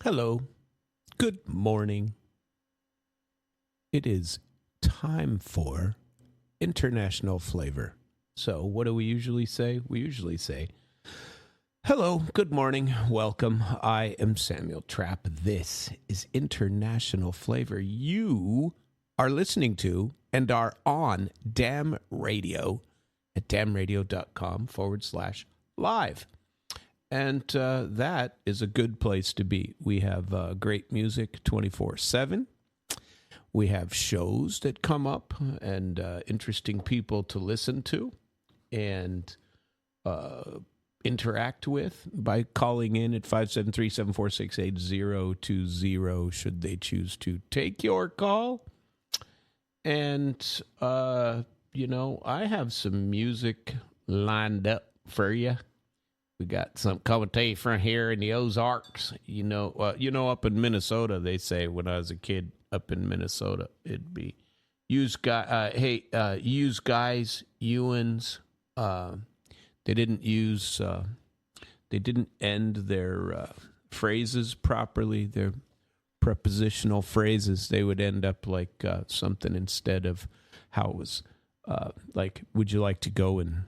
Hello. Good morning. It is time for international flavor. So, what do we usually say? We usually say, hello, good morning, welcome. I am Samuel Trapp. This is international flavor. You are listening to and are on Damn Radio at damnradio.com/live. And that is a good place to be. We have great music 24/7. We have shows that come up and interesting people to listen to and interact with by calling in at 573-746-8020 should they choose to take your call. And, I have some music lined up for you. We got some coming to you from here in the Ozarks. Up in Minnesota, they say when I was a kid up in Minnesota, it'd be use guys, Ewans. They didn't end their phrases properly. Their prepositional phrases. They would end up like something instead of how it was like, would you like to go and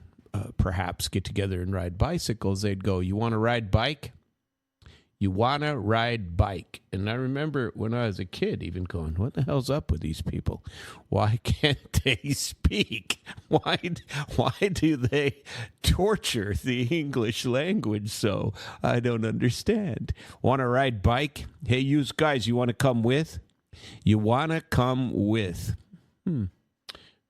perhaps get together and ride bicycles? They'd go, you want to ride bike? You want to ride bike. And I remember when I was a kid even going, what the hell's up with these people? Why can't they speak? Why do they torture the English language so? I don't understand. Want to ride bike? Hey, you guys, you want to come with? You want to come with?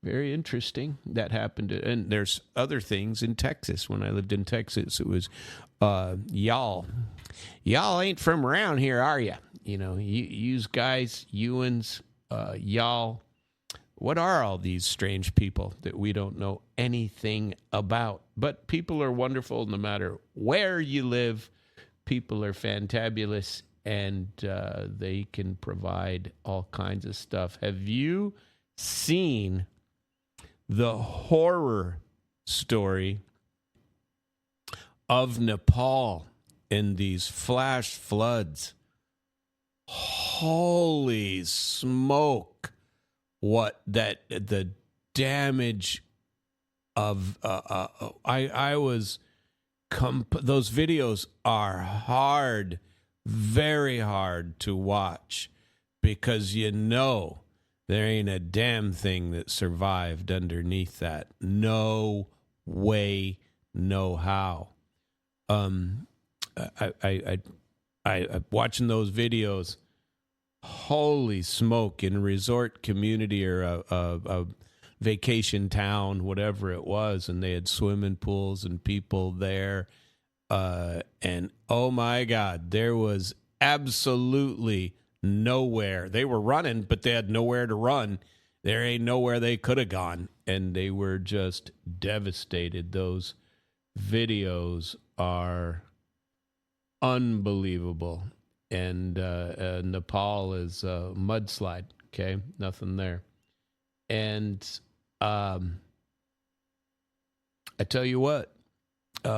Very interesting. That happened. And there's other things in Texas. When I lived in Texas, it was y'all. Y'all ain't from around here, are you? Yous guys, Ewans, y'all. What are all these strange people that we don't know anything about? But people are wonderful no matter where you live. People are fantabulous, and they can provide all kinds of stuff. Have you seen the horror story of Nepal and these flash floods? Holy smoke. What the damage of those videos are hard, very hard to watch, because there ain't a damn thing that survived underneath that. No way, no how. I watching those videos. Holy smoke! In a resort community or a vacation town, whatever it was, and they had swimming pools and people there. And oh my God, there was absolutely nowhere. They were running, but they had nowhere to run. There ain't nowhere they could have gone, and they were just devastated. Those videos are unbelievable. And Nepal is a mudslide. Okay, nothing there. And I tell you what a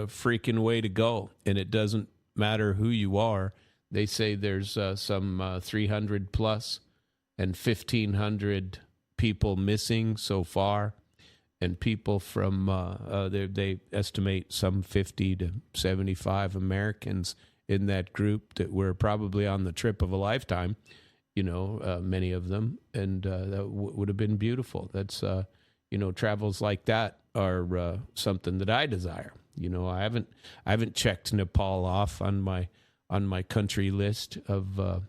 freaking way to go. And it doesn't matter who you are. They say there's some 300 plus and 1,500 people missing so far. And people from, they estimate some 50 to 75 Americans in that group that were probably on the trip of a lifetime, many of them. And that would have been beautiful. That's, travels like that are something that I desire. I haven't checked Nepal off on my country list of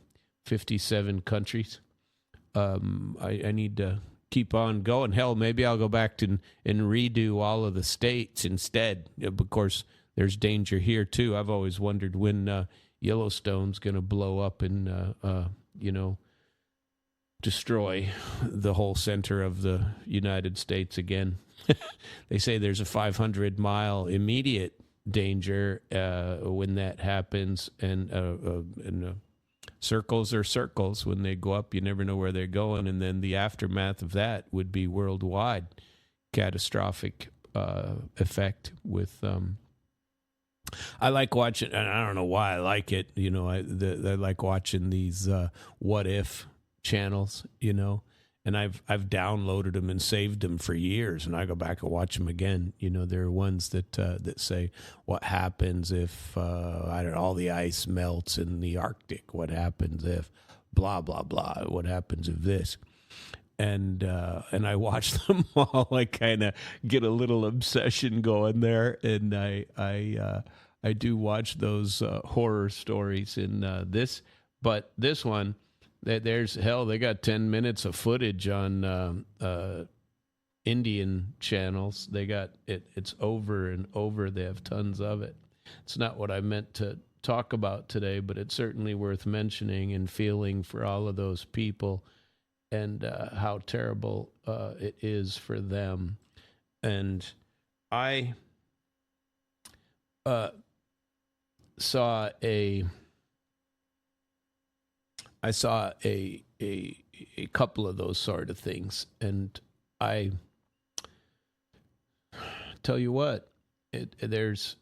57 countries. I need to keep on going. Hell, maybe I'll go back and redo all of the states instead. Of course, there's danger here too. I've always wondered when Yellowstone's going to blow up and destroy the whole center of the United States again. They say there's a 500-mile immediate danger when that happens, and circles are circles. When they go up, you never know where they're going, and then the aftermath of that would be worldwide catastrophic effect with I like watching, and I don't know why I like it. I like watching these what if channels. And I've downloaded them and saved them for years, and I go back and watch them again. There are ones that say what happens if I don't know, all the ice melts in the Arctic. What happens if blah blah blah? What happens if this? And I watch them all. I kind of get a little obsession going there, and I do watch those horror stories in this, but this one, they got 10 minutes of footage on Indian channels. They got it. It's over and over. They have tons of it. It's not what I meant to talk about today, but it's certainly worth mentioning and feeling for all of those people and how terrible it is for them. And I saw a couple of those sort of things, and I tell you what, there's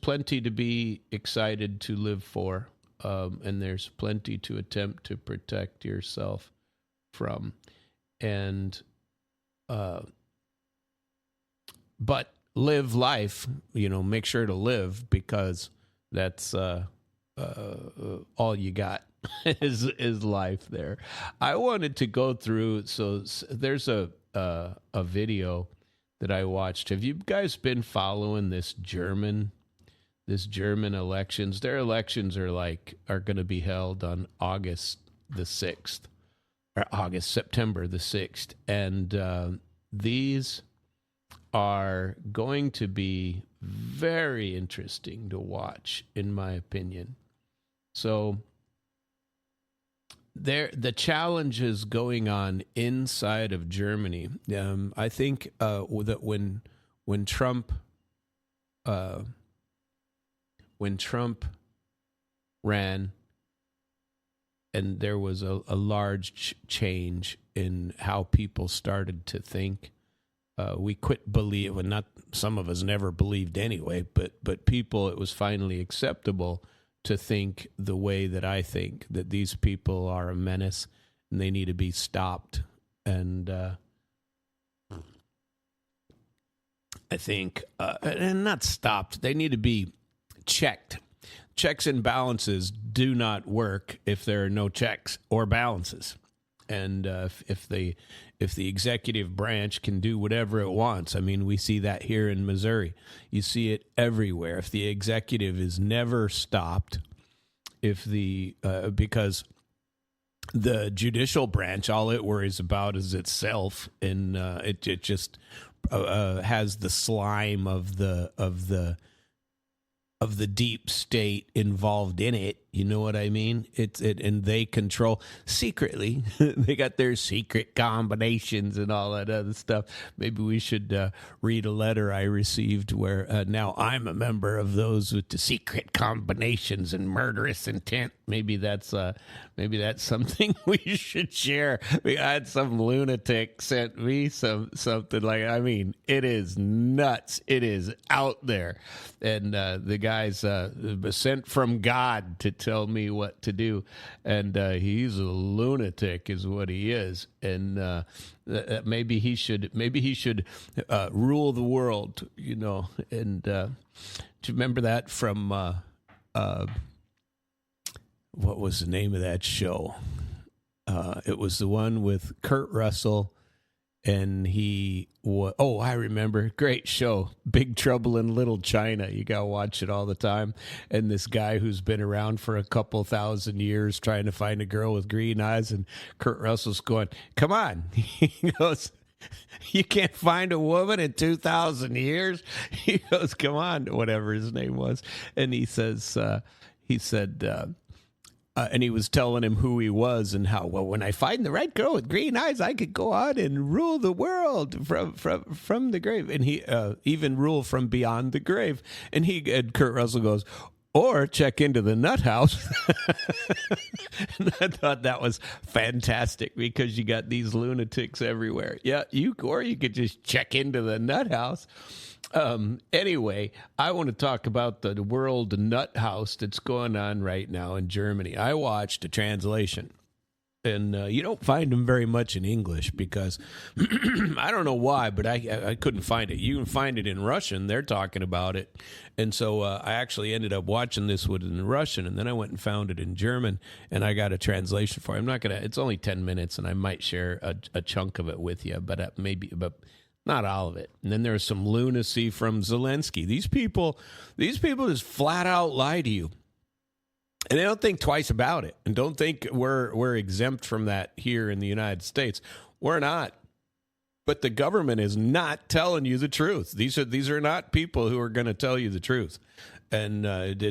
plenty to be excited to live for, and there's plenty to attempt to protect yourself from, and but live life, make sure to live, because that's all you got is life there. I wanted to go through, so there's a video that I watched. Have you guys been following this German elections? Their elections are going to be held on September the 6th. And these are going to be very interesting to watch, in my opinion. So the challenges going on inside of Germany. I think that when Trump ran, and there was a large change in how people started to think. We quit believe, well, not some of us never believed anyway, but people, it was finally acceptable to think the way that I think, that these people are a menace and they need to be stopped. And I think, and not stopped, they need to be checked. Checks and balances do not work if there are no checks or balances. And if the executive branch can do whatever it wants, I mean, we see that here in Missouri. You see it everywhere. If the executive is never stopped, because the judicial branch, all it worries about is itself, and it just has the slime of the deep state involved in it. You know what I mean? And they control secretly. They got their secret combinations and all that other stuff. Maybe we should read a letter I received where now I'm a member of those with the secret combinations and murderous intent. Maybe that's something we should share. I had some lunatic sent me something like, I mean, it is nuts. It is out there. And the guy's sent from God to tell me what to do, and he's a lunatic is what he is. And maybe he should rule the world, and do you remember that from what was the name of that show? It was the one with Kurt Russell, and I remember, great show, Big Trouble in Little China. You gotta watch it all the time. And this guy who's been around for a couple thousand years trying to find a girl with green eyes, and Kurt Russell's going, come on. He goes, you can't find a woman in 2,000 years? He goes, come on, whatever his name was. And he said, and he was telling him who he was and how, well, when I find the right girl with green eyes, I could go on and rule the world from the grave. And he even rule from beyond the grave. And Kurt Russell goes, or check into the nut house. And I thought that was fantastic because you got these lunatics everywhere. Yeah, you could just check into the nut house. Anyway, I want to talk about the world nut house that's going on right now in Germany. I watched a translation. And you don't find them very much in English because I don't know why, but I couldn't find it. You can find it in Russian. They're talking about it. And so I actually ended up watching this one in Russian, and then I went and found it in German, and I got a translation for it. I'm not going to – it's only 10 minutes, and I might share a chunk of it with you, but not all of it. And then there's some lunacy from Zelensky. These people just flat out lie to you. And they don't think twice about it, and don't think we're exempt from that here in the United States. We're not. But the government is not telling you the truth. These are not people who are going to tell you the truth. And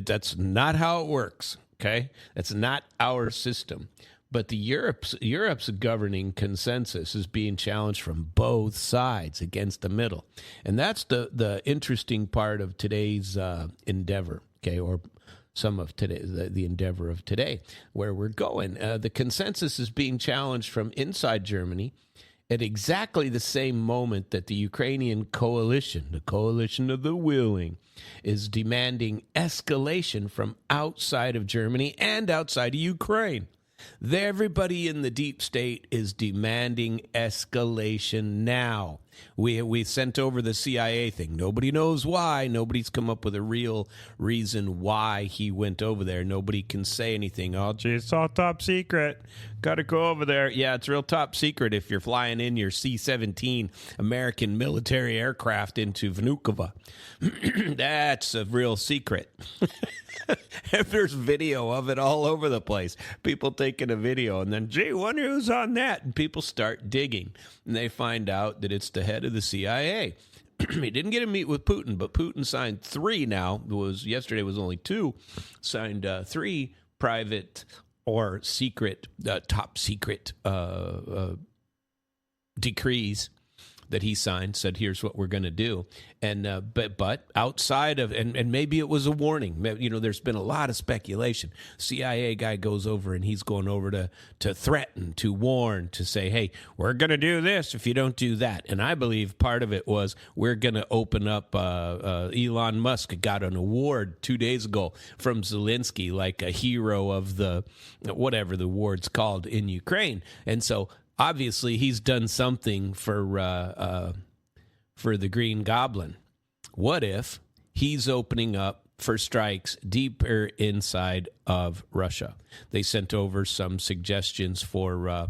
that's not how it works, okay? That's not our system. But the Europe's governing consensus is being challenged from both sides against the middle. And that's the interesting part of today's endeavor, okay, or some of today, the endeavor of today, where we're going. The consensus is being challenged from inside Germany at exactly the same moment that the Ukrainian coalition, the coalition of the willing, is demanding escalation from outside of Germany and outside of Ukraine. Everybody in the deep state is demanding escalation now. We sent over the CIA thing. Nobody knows why. Nobody's come up with a real reason why he went over there. Nobody can say anything. Oh, gee, it's all top secret. Got to go over there. Yeah, it's real top secret if you're flying in your C-17 American military aircraft into Vnukovo. That's a real secret. If there's video of it all over the place, people taking a video, and then, gee, wonder who's on that, and people start digging, and they find out that it's the head of the CIA. He didn't get to meet with Putin, but Putin signed 3 now. Yesterday was only 2. Signed 3 private or secret, top secret decrees that he signed, said, here's what we're going to do. And but outside of, and maybe it was a warning. You know, there's been a lot of speculation. CIA guy goes over, and he's going over to threaten, to warn, to say, hey, we're going to do this if you don't do that. And I believe part of it was we're going to open up, Elon Musk got an award 2 days ago from Zelensky, like a hero of the, whatever the award's called in Ukraine. And so obviously, he's done something for the Green Goblin. What if he's opening up for strikes deeper inside of Russia? They sent over some suggestions for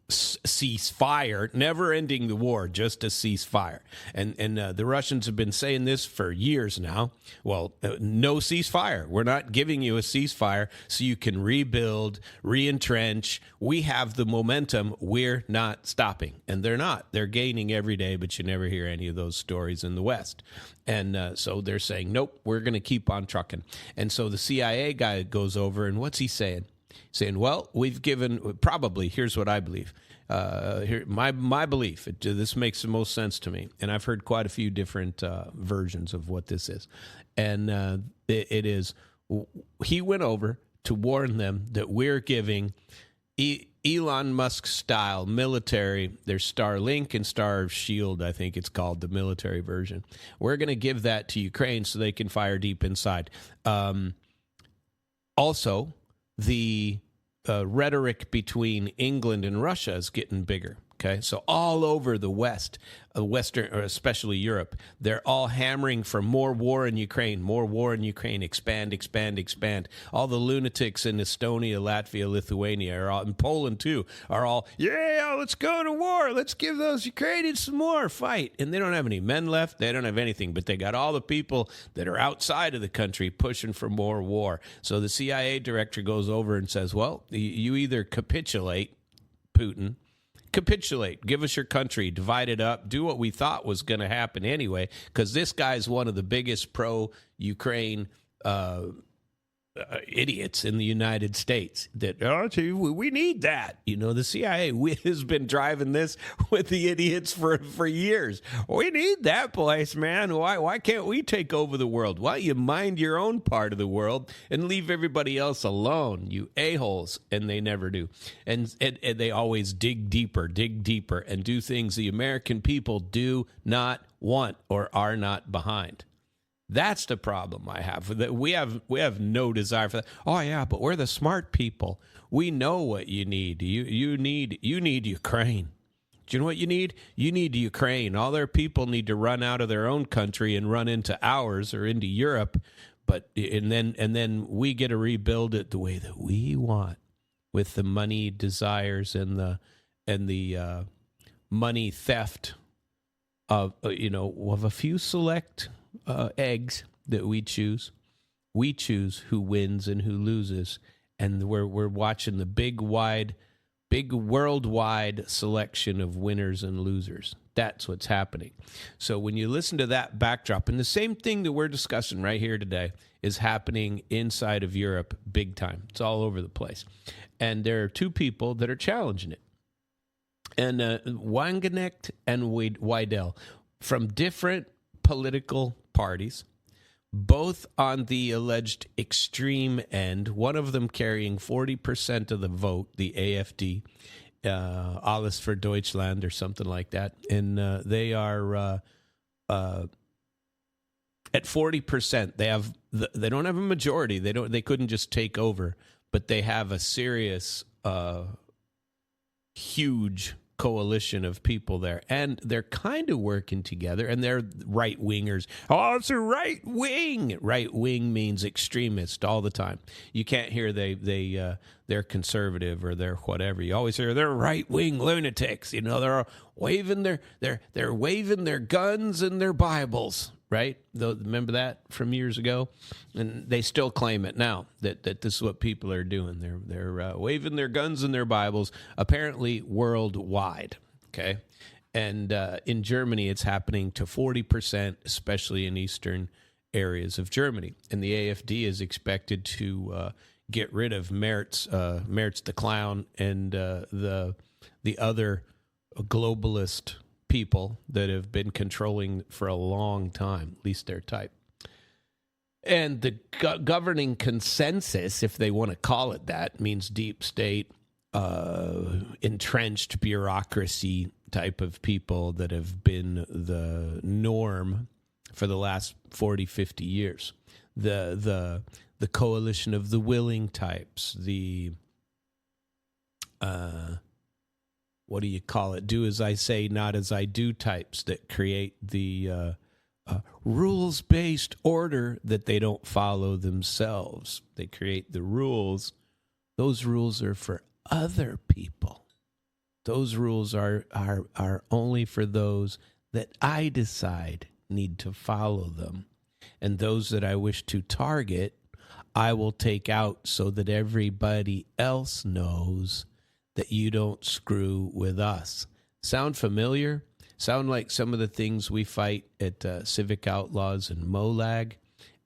ceasefire, never ending the war, just a ceasefire. And the Russians have been saying this for years now. Well, no ceasefire. We're not giving you a ceasefire so you can rebuild, re-entrench. We have the momentum. We're not stopping. And they're not. They're gaining every day, but you never hear any of those stories in the West. And so they're saying, nope, we're going to keep on trucking. And so the CIA guy goes over, and what's he saying? Saying, well, we've given, probably, here's what I believe. My belief, this makes the most sense to me. And I've heard quite a few different versions of what this is. And it is, he went over to warn them that we're giving Elon Musk style military, there's Starlink and Star Shield, I think it's called, the military version. We're going to give that to Ukraine so they can fire deep inside. Also, the rhetoric between England and Russia is getting bigger. Okay, so all over the West, Western, or especially Europe, they're all hammering for more war in Ukraine, expand, expand, expand. All the lunatics in Estonia, Latvia, Lithuania, are all, and Poland too, are all, yeah, let's go to war. Let's give those Ukrainians some more fight. And they don't have any men left. They don't have anything, but they got all the people that are outside of the country pushing for more war. So the CIA director goes over and says, well, you either capitulate, Putin, capitulate, give us your country, divide it up, do what we thought was going to happen anyway, because this guy's one of the biggest pro-Ukraine idiots in the United States that, oh, gee, we need that. You know, the CIA has been driving this with the idiots for years. We need that place, man. Why can't we take over the world? Why you mind your own part of the world and leave everybody else alone, you a-holes? And they never do. And they always dig deeper, and do things the American people do not want or are not behind. That's the problem I have. We have no desire for that. Oh yeah, but we're the smart people. We know what you need. You need Ukraine. Do you know what you need? You need Ukraine. All their people need to run out of their own country and run into ours or into Europe. And then we get to rebuild it the way that we want, with the money desires and the money theft of of a few select eggs that we choose. We choose who wins and who loses, and we're watching the big worldwide selection of winners and losers. That's what's happening. So when you listen to that backdrop, and the same thing that we're discussing right here today is happening inside of Europe big time. It's all over the place. And there are two people that are challenging it. And Wagenknecht and Weidel, from different political parties, both on the alleged extreme end, one of them carrying 40% of the vote, the AfD, Alles für Deutschland or something like that. And they are at 40%. They don't have a majority. They couldn't just take over, but they have a serious, huge coalition of people there, and they're kind of working together, and they're right-wingers. Oh, it's a right wing. Right wing means extremist all the time. You can't hear they're conservative or they're whatever. You always hear they're right-wing lunatics. You know, they're waving they're waving their guns and their Bibles. Right? Remember that from years ago? And they still claim it now, that this is what people are doing. They're waving their guns and their Bibles, apparently worldwide. Okay? And in Germany, it's happening to 40%, especially in eastern areas of Germany. And the AfD is expected to get rid of Merz the clown, and the other globalist people that have been controlling for a long time, at least their type. And the governing consensus, if they want to call it that, means deep state, entrenched bureaucracy type of people that have been the norm for the last 40, 50 years. The coalition of the willing types, the what do you call it? Do as I say, not as I do types that create the rules-based order that they don't follow themselves. They create the rules. Those rules are for other people. Those rules are only for those that I decide need to follow them. And those that I wish to target, I will take out so that everybody else knows that you don't screw with us. Sound familiar? Sound like some of the things we fight at Civic Outlaws and Molag?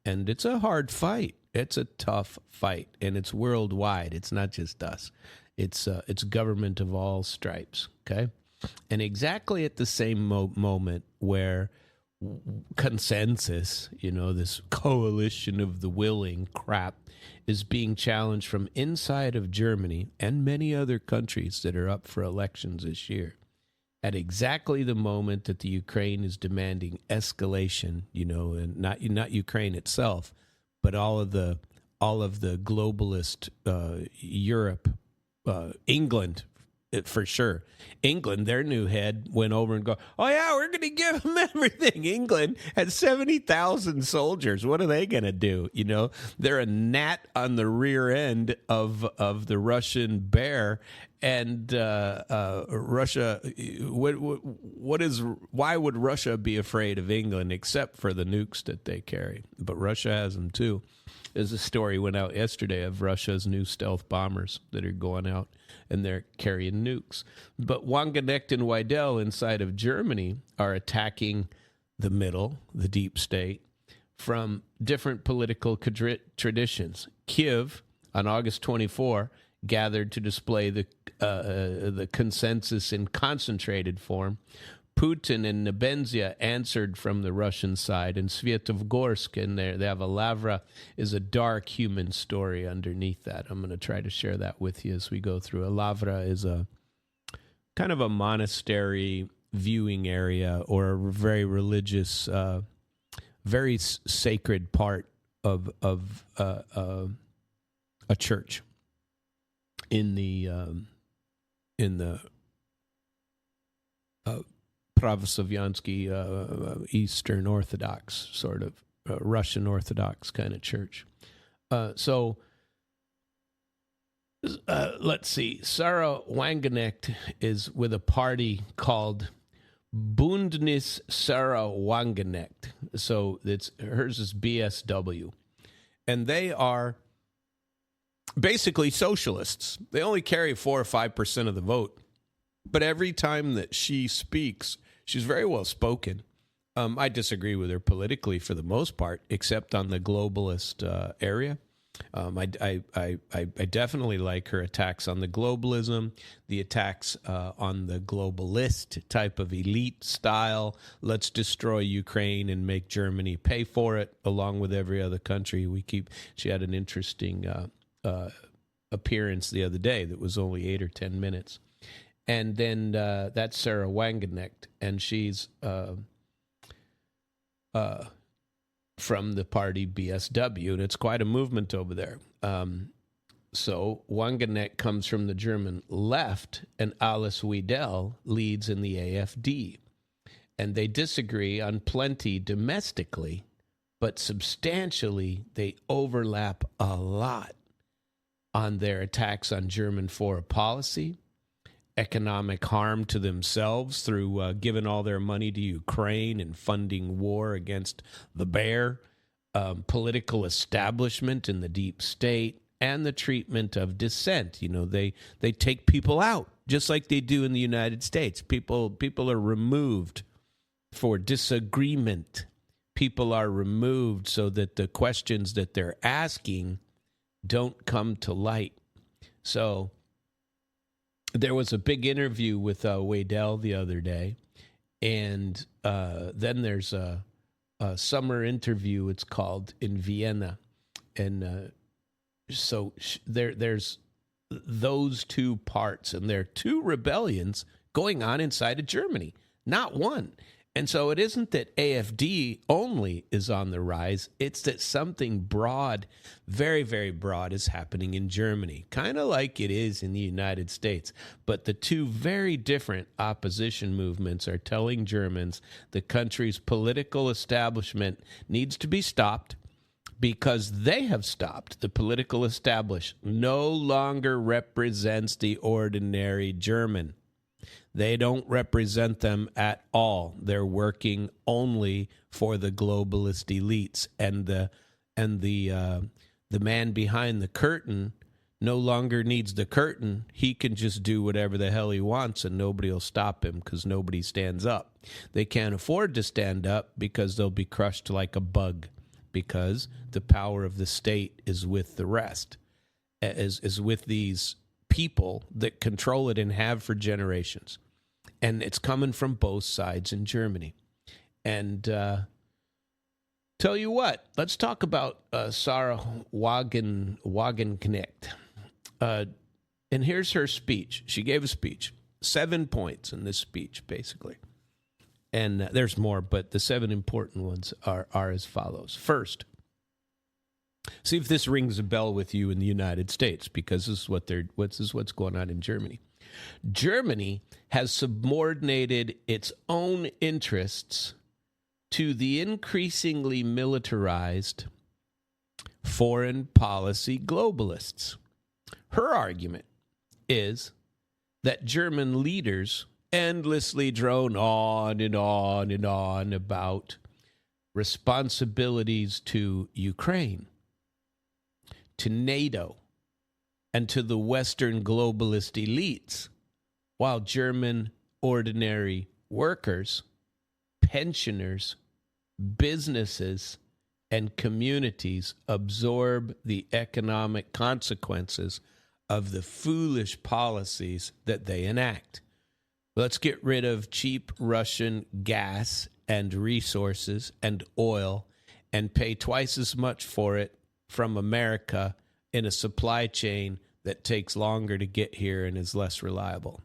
And it's a hard fight. It's a tough fight, and it's worldwide. It's not just us. It's government of all stripes, okay? And exactly at the same moment where consensus, this coalition of the willing crap, is being challenged from inside of Germany and many other countries that are up for elections this year, at exactly the moment that the Ukraine is demanding escalation, and not Ukraine itself, but all of the globalist Europe, England. For sure. England, their new head, went over and go, oh, yeah, we're going to give them everything. England has 70,000 soldiers. What are they going to do? They're a gnat on the rear end of the Russian bear. And Russia, why would Russia be afraid of England except for the nukes that they carry? But Russia has them too. There's a story went out yesterday of Russia's new stealth bombers that are going out, and they're carrying nukes. But Wagenknecht and Weidel inside of Germany are attacking the middle, the deep state, from different political traditions. Kiev, on August 24, gathered to display the consensus in concentrated form. Putin and Nebenzia answered from the Russian side, and Sviatogorsk in there, they have a Lavra, is a dark human story underneath that. I'm going to try to share that with you as we go through. A Lavra is a kind of a monastery viewing area or a very religious, very sacred part of a church in the Pravoslavyansky Eastern Orthodox, sort of Russian Orthodox kind of church. So let's see. Sahra Wagenknecht is with a party called Bündnis Sahra Wagenknecht. So hers is BSW. And they are basically socialists. They only carry 4 or 5% of the vote. But every time that she speaks, she's very well spoken. I disagree with her politically for the most part, except on the globalist area. I definitely like her attacks on the globalism, the attacks on the globalist type of elite style. Let's destroy Ukraine and make Germany pay for it, along with every other country. She had an interesting appearance the other day that was only 8 or 10 minutes. And then that's Sahra Wagenknecht, and she's from the party BSW, and it's quite a movement over there. So Wagenknecht comes from the German left, and Alice Weidel leads in the AfD. And they disagree on plenty domestically, but substantially they overlap a lot on their attacks on German foreign policy, economic harm to themselves through giving all their money to Ukraine and funding war against the bear, political establishment in the deep state, and the treatment of dissent. You know, they take people out, just like they do in the United States. People are removed for disagreement. People are removed so that the questions that they're asking don't come to light. So there was a big interview with Weidel the other day, and then there's a summer interview, it's called, in Vienna. And so there's those two parts, and there are two rebellions going on inside of Germany, not one. And so it isn't that AfD only is on the rise. It's that something broad, very, very broad, is happening in Germany, kind of like it is in the United States. But the two very different opposition movements are telling Germans the country's political establishment needs to be stopped because they have stopped. The political establishment no longer represents the ordinary German. They don't represent them at all. They're working only for the globalist elites, and the man behind the curtain no longer needs the curtain. He can just do whatever the hell he wants, and nobody will stop him because nobody stands up. They can't afford to stand up because they'll be crushed like a bug, because the power of the state is with the rest, is with these people that control it and have for generations. And it's coming from both sides in Germany. And tell you what, let's talk about Sahra Wagenknecht. And here's her speech. She gave a speech, 7 points in this speech, basically. And there's more, but the 7 important ones are as follows. First, see if this rings a bell with you in the United States, because this is what's going on in Germany. Germany has subordinated its own interests to the increasingly militarized foreign policy globalists. Her argument is that German leaders endlessly drone on and on and on about responsibilities to Ukraine, to NATO, and to the Western globalist elites, while German ordinary workers, pensioners, businesses, and communities absorb the economic consequences of the foolish policies that they enact. Let's get rid of cheap Russian gas and resources and oil and pay twice as much for it from America in a supply chain that takes longer to get here and is less reliable.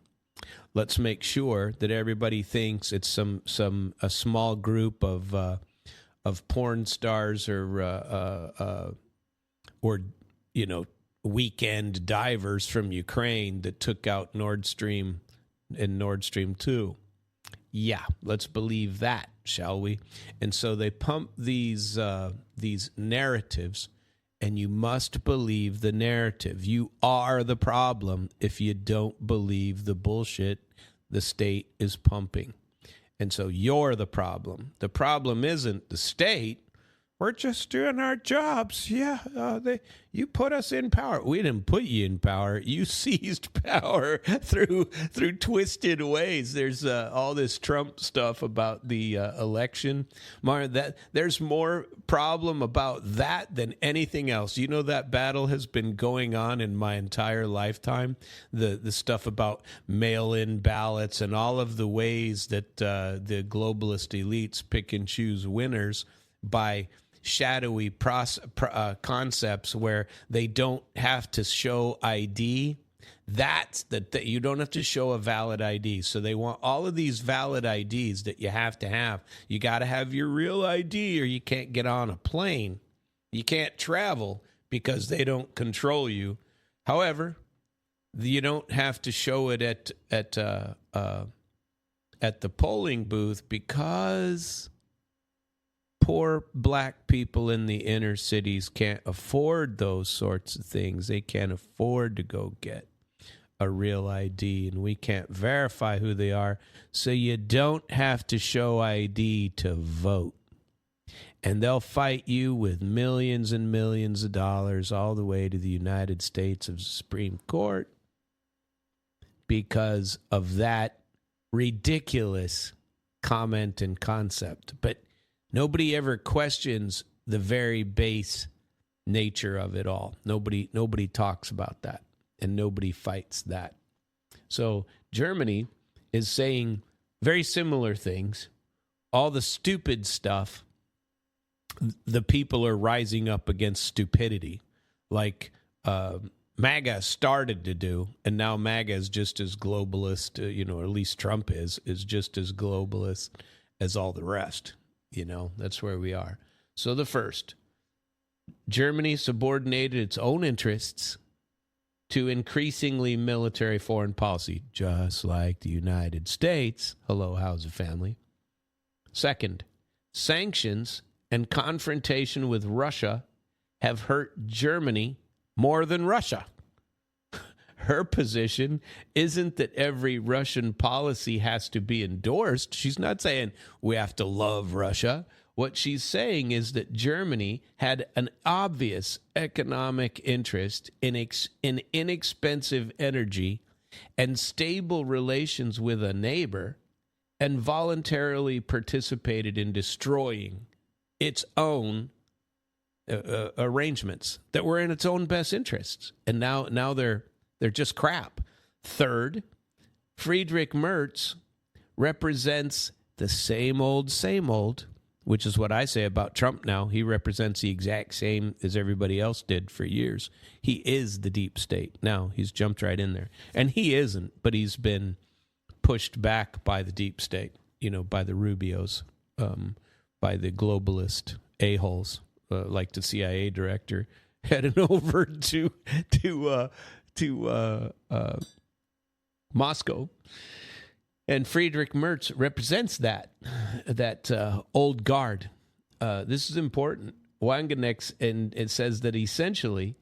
Let's make sure that everybody thinks it's a small group of porn stars or weekend divers from Ukraine that took out Nord Stream and Nord Stream 2. Yeah, let's believe that, shall we? And so they pump these narratives, and you must believe the narrative. You are the problem if you don't believe the bullshit the state is pumping. And so you're the problem. The problem isn't the state. We're just doing our jobs. Yeah, you put us in power. We didn't put you in power. You seized power through twisted ways. There's all this Trump stuff about the election. There's more problem about that than anything else. You know, that battle has been going on in my entire lifetime. The stuff about mail-in ballots and all of the ways that the globalist elites pick and choose winners by shadowy concepts where they don't have to show ID. That's that you don't have to show a valid ID. So they want all of these valid IDs that you have to have. You got to have your real ID or you can't get on a plane. You can't travel because they don't control you. However, you don't have to show it at the polling booth because poor black people in the inner cities can't afford those sorts of things. They can't afford to go get a real ID, and we can't verify who they are. So you don't have to show ID to vote. And they'll fight you with millions and millions of dollars all the way to the United States of Supreme Court because of that ridiculous comment and concept. But nobody ever questions the very base nature of it all. Nobody talks about that, and nobody fights that. So Germany is saying very similar things. All the stupid stuff, the people are rising up against stupidity, like MAGA started to do, and now MAGA is just as globalist, or at least Trump is just as globalist as all the rest. That's where we are. So the first, Germany subordinated its own interests to increasingly military foreign policy, just like the United States. Hello, how's the family? Second, sanctions and confrontation with Russia have hurt Germany more than Russia. Her position isn't that every Russian policy has to be endorsed. She's not saying we have to love Russia. What she's saying is that Germany had an obvious economic interest in inexpensive energy and stable relations with a neighbor, and voluntarily participated in destroying its own arrangements that were in its own best interests. And now they're just crap. Third, Friedrich Merz represents the same old, which is what I say about Trump now. He represents the exact same as everybody else did for years. He is the deep state. Now, he's jumped right in there. And he isn't, but he's been pushed back by the deep state, by the Rubios, by the globalist a-holes, like the CIA director heading over to Moscow. And Friedrich Merz represents that old guard. This is important. Wagenknecht, and it says that essentially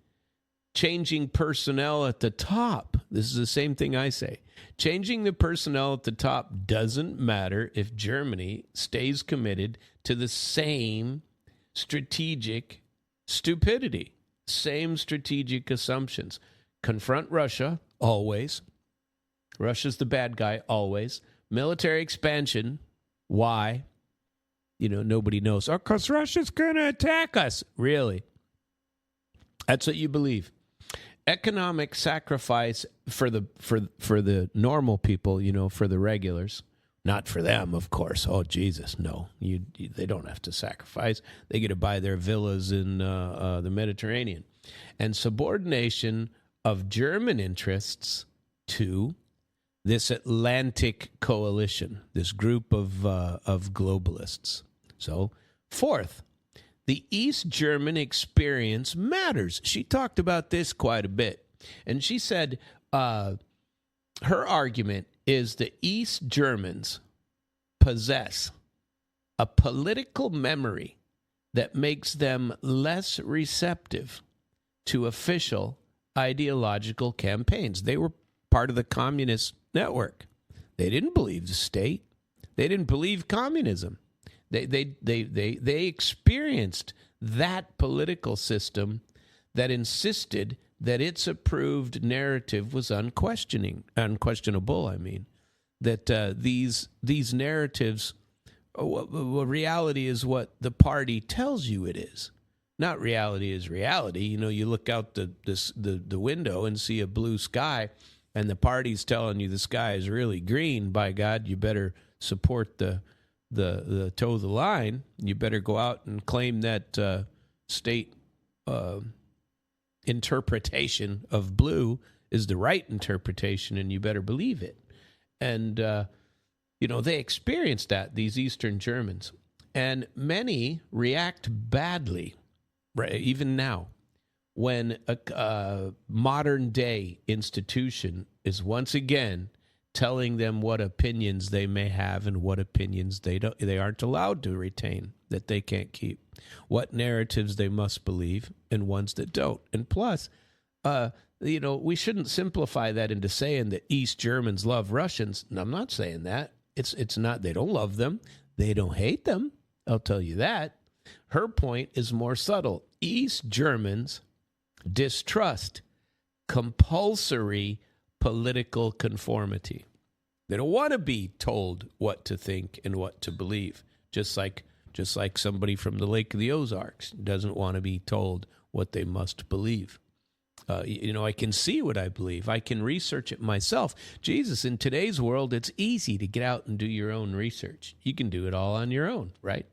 changing personnel at the top, this is the same thing I say, changing the personnel at the top doesn't matter if Germany stays committed to the same strategic stupidity, same strategic assumptions. Confront Russia, always. Russia's the bad guy, always. Military expansion, why? nobody knows. Oh, because Russia's going to attack us. Really? That's what you believe. Economic sacrifice for the normal people, for the regulars. Not for them, of course. Oh, Jesus, no. They don't have to sacrifice. They get to buy their villas in the Mediterranean. And subordination of German interests to this Atlantic coalition, this group of globalists. So, fourth, the East German experience matters. She talked about this quite a bit. And she said her argument is the East Germans possess a political memory that makes them less receptive to official ideological campaigns. They were part of the communist network. They didn't believe the state. They didn't believe communism. They experienced that political system that insisted that its approved narrative was unquestionable. I mean, that these narratives, reality is what the party tells you it is. Not reality is reality. You look out the window and see a blue sky, and the party's telling you the sky is really green. By God, you better support the toe of the line. You better go out and claim that state interpretation of blue is the right interpretation, and you better believe it. And, they experienced that, these Eastern Germans. And many react badly, right, even now, when a modern-day institution is once again telling them what opinions they may have and what opinions they aren't allowed to retain, that they can't keep, what narratives they must believe and ones that don't. And plus, we shouldn't simplify that into saying that East Germans love Russians. And I'm not saying that. It's not, they don't love them. They don't hate them. I'll tell you that. Her point is more subtle. East Germans distrust compulsory political conformity. They don't want to be told what to think and what to believe, just like somebody from the Lake of the Ozarks doesn't want to be told what they must believe. I can see what I believe. I can research it myself. Jesus, in today's world, it's easy to get out and do your own research. You can do it all on your own, right?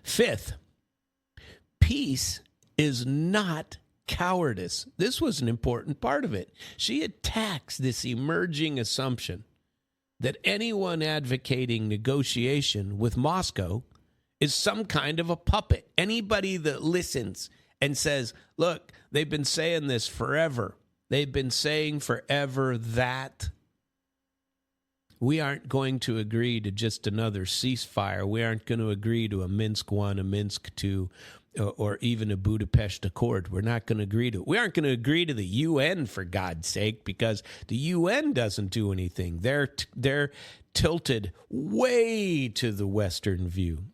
Fifth, peace is not cowardice. This was an important part of it. She attacks this emerging assumption that anyone advocating negotiation with Moscow is some kind of a puppet. Anybody that listens and says, look, they've been saying this forever. They've been saying forever that we aren't going to agree to just another ceasefire. We aren't going to agree to a Minsk 1, a Minsk 2, or even a Budapest Accord. We're not going to agree to it. We aren't going to agree to the UN, for God's sake, because the UN doesn't do anything. They're tilted way to the Western view,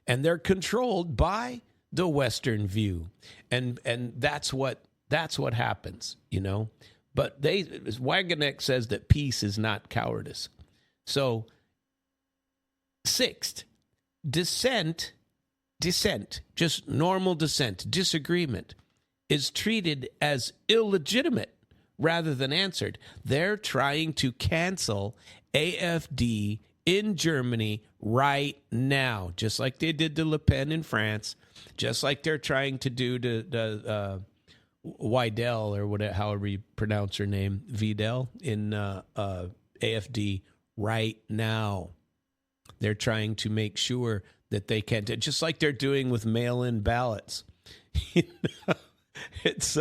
and they're controlled by the Western view, and that's what happens, But Wagenknecht says that peace is not cowardice. So, sixth, dissent, just normal dissent, disagreement, is treated as illegitimate rather than answered. They're trying to cancel AfD in Germany right now, just like they did to Le Pen in France, just like they're trying to do to Weidel, or however you pronounce her name, Weidel, in AfD right now. They're trying to make sure that they can't, just like they're doing with mail-in ballots. It's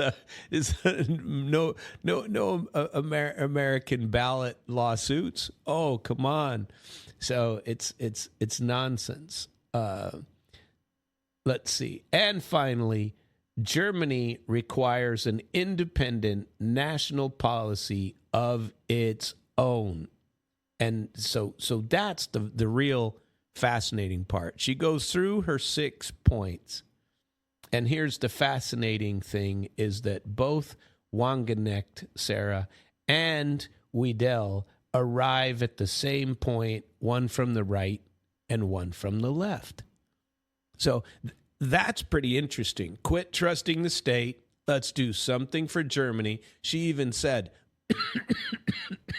no American ballot lawsuits. Oh, come on. So it's nonsense. Let's see. And finally, Germany requires an independent national policy of its own. And so that's the real fascinating part. She goes through her 6 points. And here's the fascinating thing, is that both Wagenknecht, Sahra, and Weidel arrive at the same point, one from the right and one from the left. So that's pretty interesting. Quit trusting the state. Let's do something for Germany. She even said,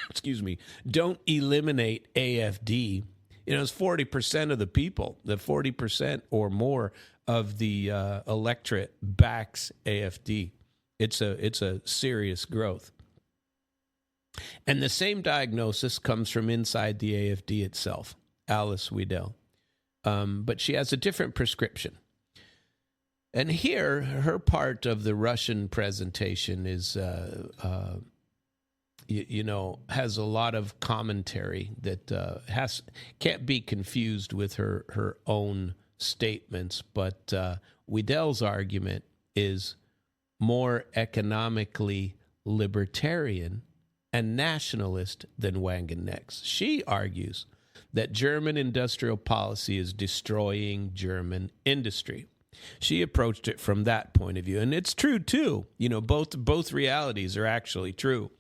excuse me, don't eliminate AFD. It's 40% of the people, the 40% or more of the electorate backs AFD. It's a serious growth. And the same diagnosis comes from inside the AFD itself, Alice Weidel. But she has a different prescription. And here, her part of the Russian presentation is, has a lot of commentary that can't be confused with her own statements. But Weidel's argument is more economically libertarian and nationalist than Wagenknecht's. She argues that German industrial policy is destroying German industry. She approached it from that point of view, and it's true too. Both realities are actually true.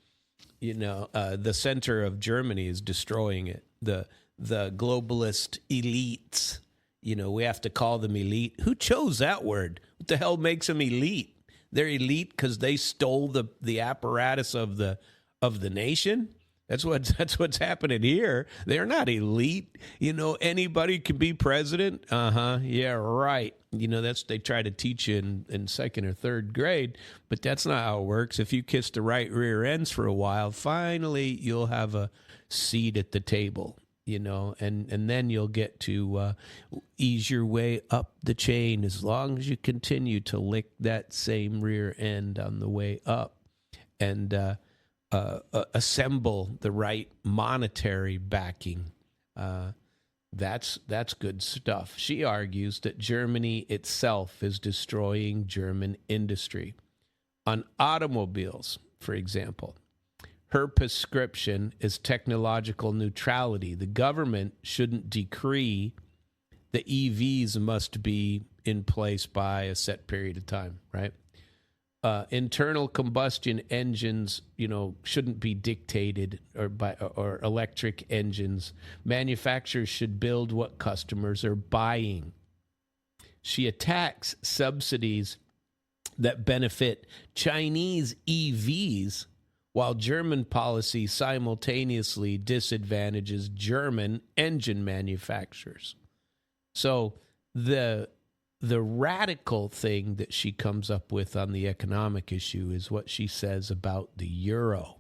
The center of Germany is destroying it. The globalist elites. We have to call them elite. Who chose that word? What the hell makes them elite? They're elite because they stole the apparatus of the nation. That's what's happening here. They're not elite. Anybody can be president. Yeah, right. They try to teach you in second or third grade, but that's not how it works. If you kiss the right rear ends for a while, finally you'll have a seat at the table. And then you'll get to ease your way up the chain as long as you continue to lick that same rear end on the way up, and assemble the right monetary backing. That's good stuff. She argues that Germany itself is destroying German industry. On automobiles, for example, her prescription is technological neutrality. The government shouldn't decree the EVs must be in place by a set period of time, right? Internal combustion engines, shouldn't be dictated or electric engines. Manufacturers should build what customers are buying. She attacks subsidies that benefit Chinese EVs, while German policy simultaneously disadvantages German engine manufacturers. So the radical thing that she comes up with on the economic issue is what she says about the euro.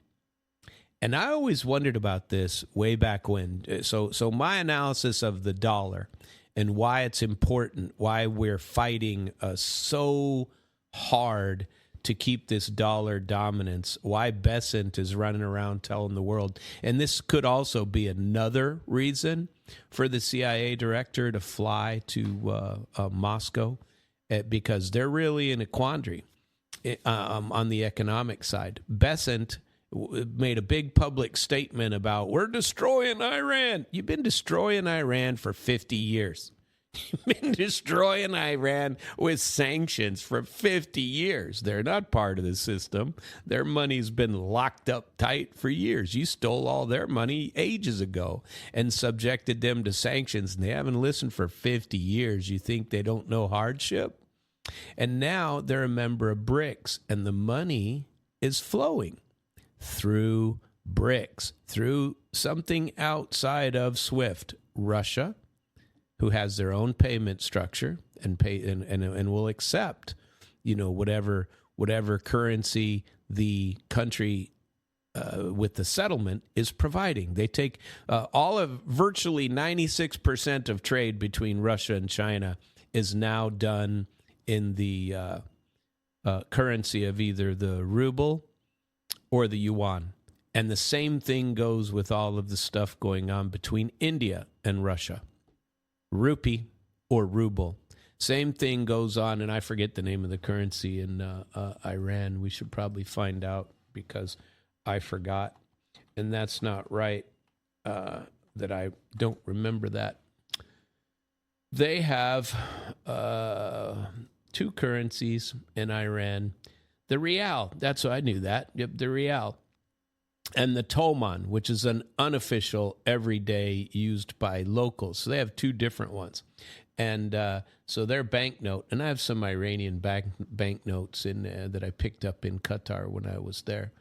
And I always wondered about this way back when. So my analysis of the dollar and why it's important, why we're fighting so hard to keep this dollar dominance, why Besant is running around telling the world. And this could also be another reason for the CIA director to fly to Moscow, because they're really in a quandary on the economic side. Besant made a big public statement about, we're destroying Iran. You've been destroying Iran for 50 years. You've been destroying Iran with sanctions for 50 years. They're not part of the system. Their money's been locked up tight for years. You stole all their money ages ago and subjected them to sanctions, and they haven't listened for 50 years. You think they don't know hardship? And now they're a member of BRICS, and the money is flowing through BRICS, through something outside of SWIFT. Russia, who has their own payment structure and will accept, whatever currency the country with the settlement is providing. They take virtually 96% of trade between Russia and China is now done in the currency of either the ruble or the yuan. And the same thing goes with all of the stuff going on between India and Russia. Rupee or ruble. Same thing goes on, and I forget the name of the currency in Iran. We should probably find out because I forgot. And that's not right that I don't remember that. They have two currencies in Iran. The rial, I knew that. Yep, the rial. and the Toman, which is an unofficial everyday used by locals. So they have two different ones. And so their banknote, and I have some Iranian banknotes in that I picked up in Qatar when I was there.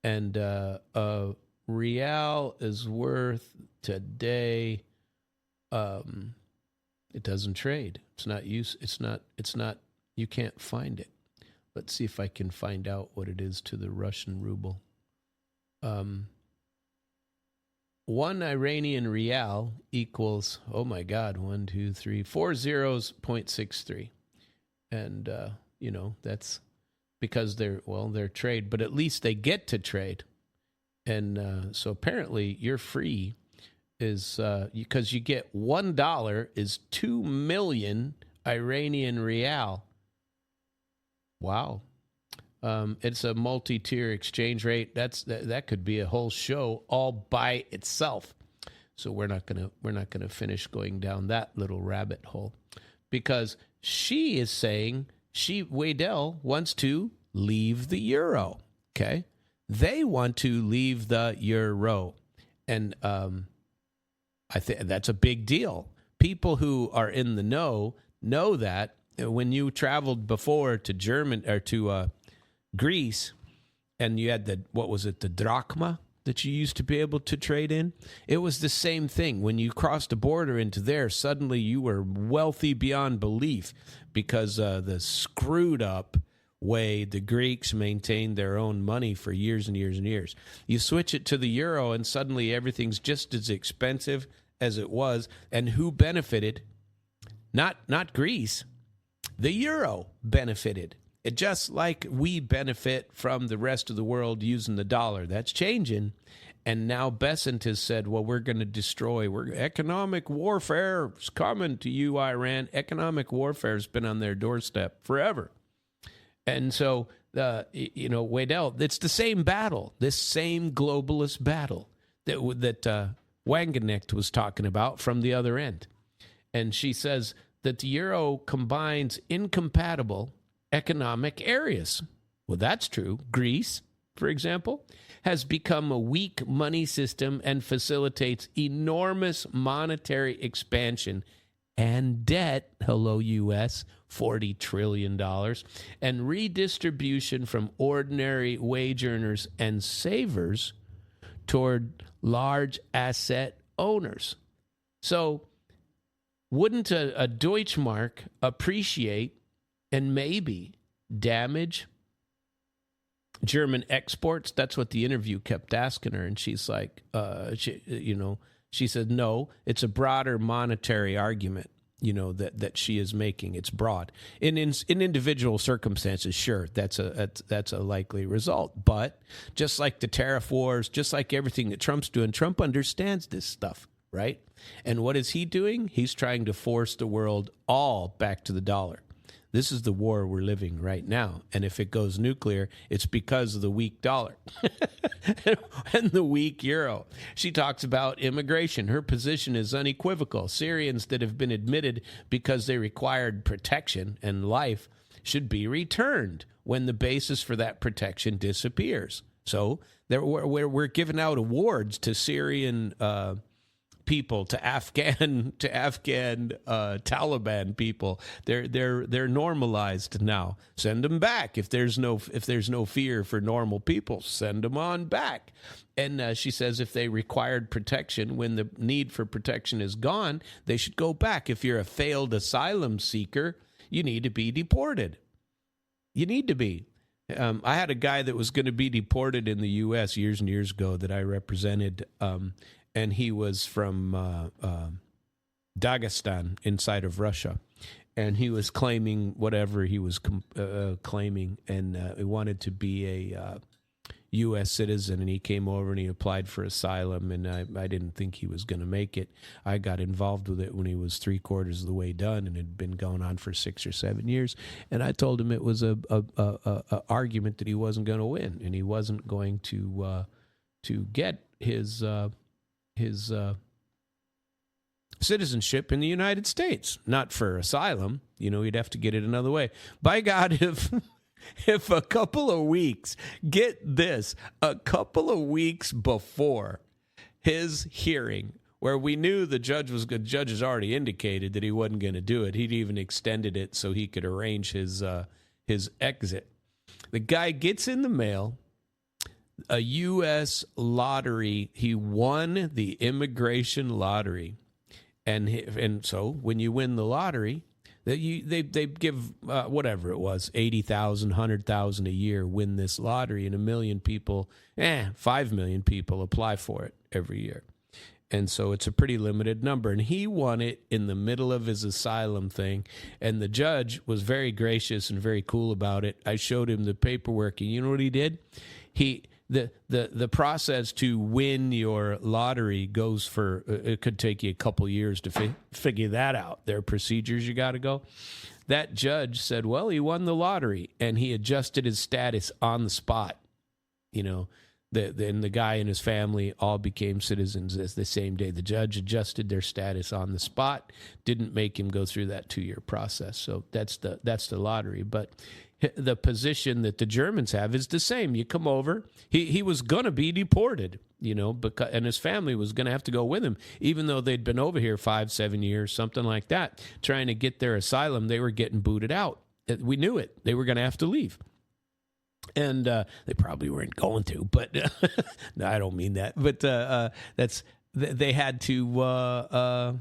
And a rial is worth today, it doesn't trade. It's not, you can't find it. Let's see if I can find out what it is to the Russian ruble. One Iranian rial equals, oh my God, 4 zeros, 0.63. And, that's because they're trade, but at least they get to trade. And so apparently you're free is because you get $1 is 2 million Iranian rial. Wow. It's a multi-tier exchange rate. That could be a whole show all by itself. So we're not gonna finish going down that little rabbit hole, because she is saying Weidel wants to leave the euro. Okay, they want to leave the euro, and I think that's a big deal. People who are in the know that when you traveled before to Germany or to Greece, and you had the drachma that you used to be able to trade in. It was the same thing. When you crossed a border into there, suddenly you were wealthy beyond belief, because the screwed up way the Greeks maintained their own money for years and years and years. You switch it to the euro, and suddenly everything's just as expensive as it was. And who benefited? Not Greece. The euro benefited. It just like we benefit from the rest of the world using the dollar. That's changing. And now Bessent has said, well, we're going to destroy. Economic warfare is coming to you, Iran. Economic warfare has been on their doorstep forever. And so, Weidel, it's the same battle, this same globalist battle that Wagenknecht was talking about from the other end. And she says that the euro combines incompatible economic areas. Well, that's true. Greece, for example, has become a weak money system and facilitates enormous monetary expansion and debt, hello U.S., $40 trillion, and redistribution from ordinary wage earners and savers toward large asset owners. So wouldn't a Deutschmark appreciate and maybe damage German exports? That's what the interview kept asking her. And she's like, she said, no, it's a broader monetary argument, that she is making. It's broad. In individual circumstances, sure, that's a likely result. But just like the tariff wars, just like everything that Trump's doing, Trump understands this stuff, right? And what is he doing? He's trying to force the world all back to the dollar. This is the war we're living right now. And if it goes nuclear, it's because of the weak dollar and the weak euro. She talks about immigration. Her position is unequivocal. Syrians that have been admitted because they required protection and life should be returned when the basis for that protection disappears. So we're giving out awards to Syrian people, to Afghan Taliban people. They're normalized now. Send them back. If there's no fear for normal people, send them on back. And she says if they required protection, when the need for protection is gone, they should go back. If you're a failed asylum seeker, you need to be deported. You need to be. I had a guy that was going to be deported in the U.S. years and years ago that I represented. And he was from Dagestan, inside of Russia. And he was claiming whatever he was claiming, and he wanted to be a U.S. citizen. And he came over and he applied for asylum, and I didn't think he was going to make it. I got involved with it when he was 3/4 of the way done, and it had been going on for 6 or 7 years. And I told him it was a argument that he wasn't going to win, and he wasn't going to get his citizenship in the United States. Not for asylum. He'd have to get it another way. By God, if a couple of weeks, get this, a couple of weeks before his hearing, where we knew the judge has already indicated that he wasn't going to do it. He'd even extended it so he could arrange his exit. The guy gets in the mail a U.S. lottery. He won the immigration lottery, and so when you win the lottery, they give whatever it was, 80,000, 100,000 a year, win this lottery, and 1 million people, 5 million people apply for it every year. And so it's a pretty limited number. And he won it in the middle of his asylum thing. And the judge was very gracious and very cool about it. I showed him the paperwork. And you know what he did? The process to win your lottery goes for, it could take you a couple years to figure that out. There are procedures you got to go. That judge said, well, he won the lottery. And he adjusted his status on the spot. You know, then the guy and his family all became citizens as the same day. The judge adjusted their status on the spot, didn't make him go through that 2-year process. So that's the lottery. But the position that the Germans have is the same. You come over. He was going to be deported, you know, and his family was going to have to go with him, even though they'd been over here 5-7 years, something like that, trying to get their asylum. They were getting booted out. We knew it. They were going to have to leave. And they probably weren't going to, but no, I don't mean that. But they had to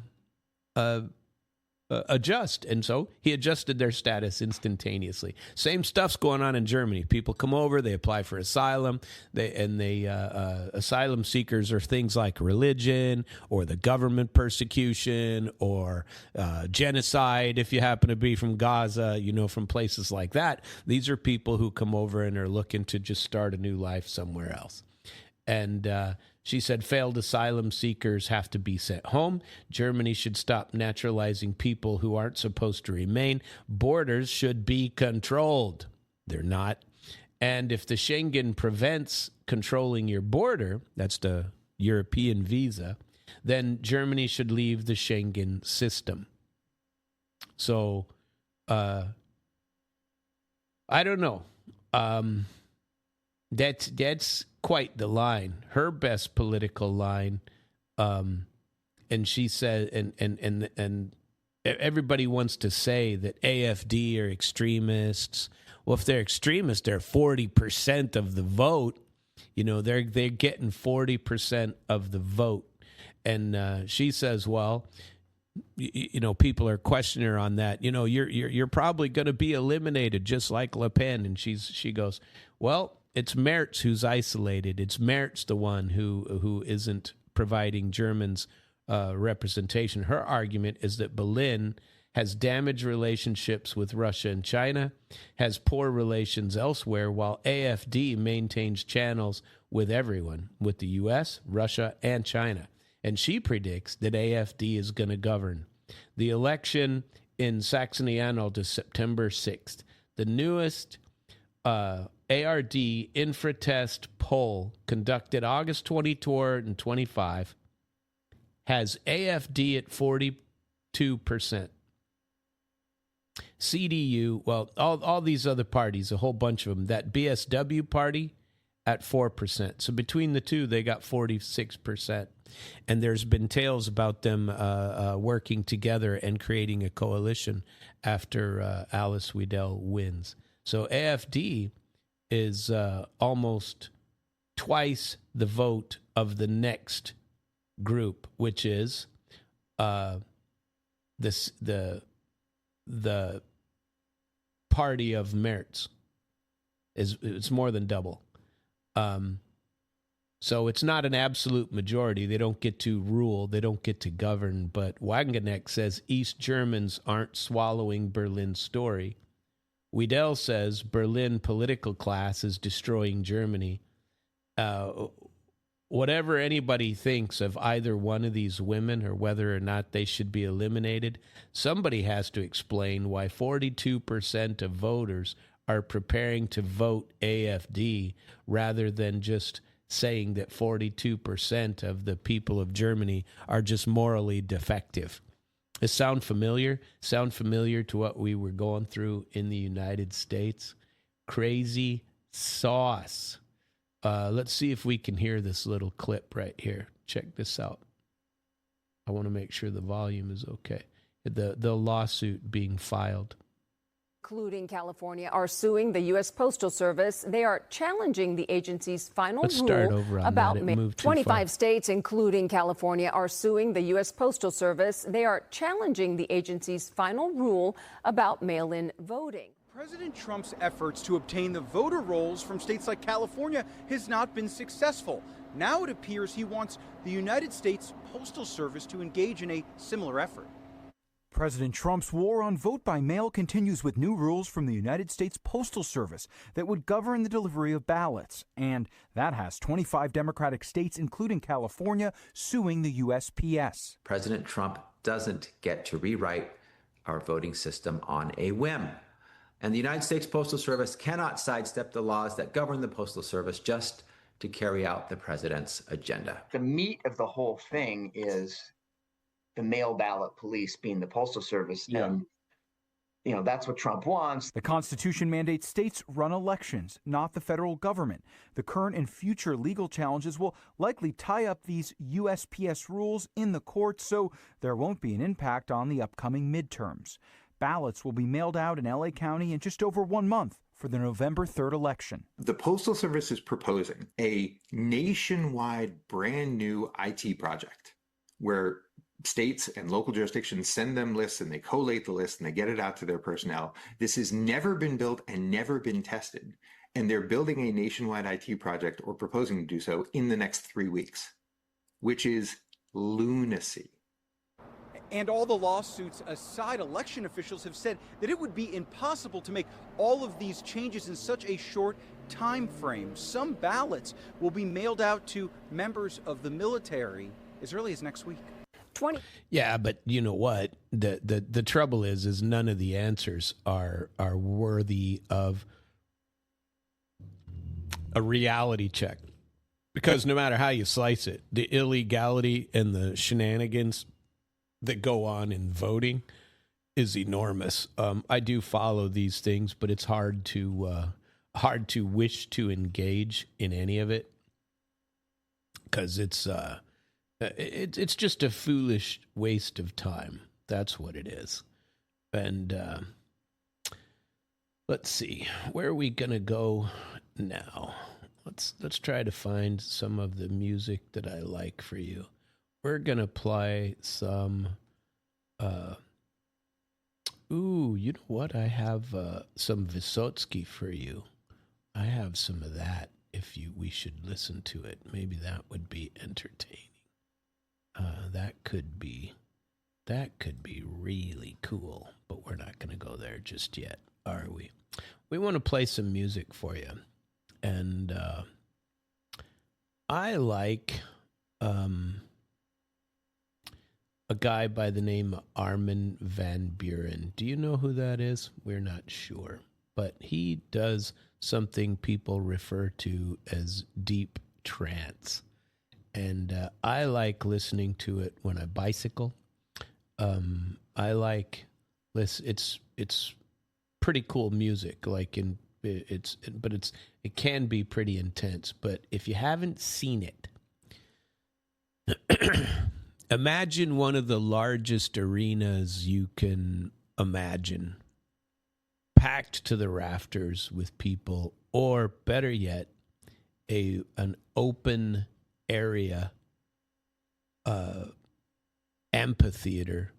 adjust, and so he adjusted their status instantaneously. Same stuff's going on in Germany. People come over, they apply for asylum, asylum seekers are things like religion or the government persecution or genocide. If you happen to be from Gaza, you know, from places like that, these are people who come over and are looking to just start a new life somewhere else. And she said failed asylum seekers have to be sent home. Germany should stop naturalizing people who aren't supposed to remain. Borders should be controlled. They're not. And if the Schengen prevents controlling your border, that's the European visa, then Germany should leave the Schengen system. So, I don't know. That's quite the line. Her best political line, and she said, and everybody wants to say that AfD are extremists. Well, if they're extremists, they're 40% of the vote. You know, they're getting 40% of the vote, and she says, well, you know, people are questioning her on that. You know, you're probably going to be eliminated, just like Le Pen. And she goes, well, it's Merz who's isolated. It's Merz the one who isn't providing Germans representation. Her argument is that Berlin has damaged relationships with Russia and China, has poor relations elsewhere, while AfD maintains channels with everyone, with the U.S., Russia, and China. And she predicts that AfD is going to govern. The election in Saxony-Anhalt is September 6th. The newest ARD Infratest poll conducted August 24 and 25 has AfD at 42%. CDU, well, all these other parties, a whole bunch of them, that BSW party at 4%. So between the two, they got 46%. And there's been tales about them working together and creating a coalition after Alice Weidel wins. So AfD is almost twice the vote of the next group, which is the party of Merz. It's more than double. So it's not an absolute majority. They don't get to rule. They don't get to govern. But Wagenknecht says East Germans aren't swallowing Berlin's story. Weidel says Berlin political class is destroying Germany. Whatever anybody thinks of either one of these women or whether or not they should be eliminated, somebody has to explain why 42% of voters are preparing to vote AfD rather than just saying that 42% of the people of Germany are just morally defective. Does sound familiar? Sound familiar to what we were going through in the United States? Crazy sauce. Let's see if we can hear this little clip right here. Check this out. I want to make sure the volume is okay. The lawsuit being filed. Including California, are suing the U.S. Postal Service. They are challenging the agency's final rule about 25 states, including California, are suing the U.S. Postal Service. They are challenging the agency's final rule about mail-in voting. President Trump's efforts to obtain the voter rolls from states like California has not been successful. Now it appears he wants the United States Postal Service to engage in a similar effort. President Trump's war on vote by mail continues with new rules from the United States Postal Service that would govern the delivery of ballots. And that has 25 Democratic states, including California, suing the USPS. President Trump doesn't get to rewrite our voting system on a whim. And the United States Postal Service cannot sidestep the laws that govern the Postal Service just to carry out the president's agenda. The meat of the whole thing is the mail ballot police being the Postal Service. Yeah. And, that's what Trump wants. The Constitution mandates states run elections, not the federal government. The current and future legal challenges will likely tie up these USPS rules in the courts, so there won't be an impact on the upcoming midterms. Ballots will be mailed out in LA County in just over 1 month for the November 3rd election. The Postal Service is proposing a nationwide brand new IT project where states and local jurisdictions send them lists and they collate the list and they get it out to their personnel. This has never been built and never been tested. And they're building a nationwide IT project or proposing to do so in the next 3 weeks, which is lunacy. And all the lawsuits aside, election officials have said that it would be impossible to make all of these changes in such a short time frame. Some ballots will be mailed out to members of the military as early as next week. Yeah, but you know what? The trouble is none of the answers are worthy of a reality check. Because no matter how you slice it, the illegality and the shenanigans that go on in voting is enormous. I do follow these things, but it's hard to wish to engage in any of it because it's just a foolish waste of time. That's what it is. And let's see, where are we gonna go now? Let's try to find some of the music that I like for you. We're gonna play some. You know what? I have some Vysotsky for you. I have some of that. We should listen to it. Maybe that would be entertaining. That could be really cool, but we're not going to go there just yet, are we? We want to play some music for you, and I like a guy by the name of Armin van Buuren. Do you know who that is? We're not sure, but he does something people refer to as deep trance. And I like listening to it when I bicycle. I like it's pretty cool music. It can be pretty intense. But if you haven't seen it, imagine one of the largest arenas you can imagine, packed to the rafters with people, or better yet, an open area amphitheater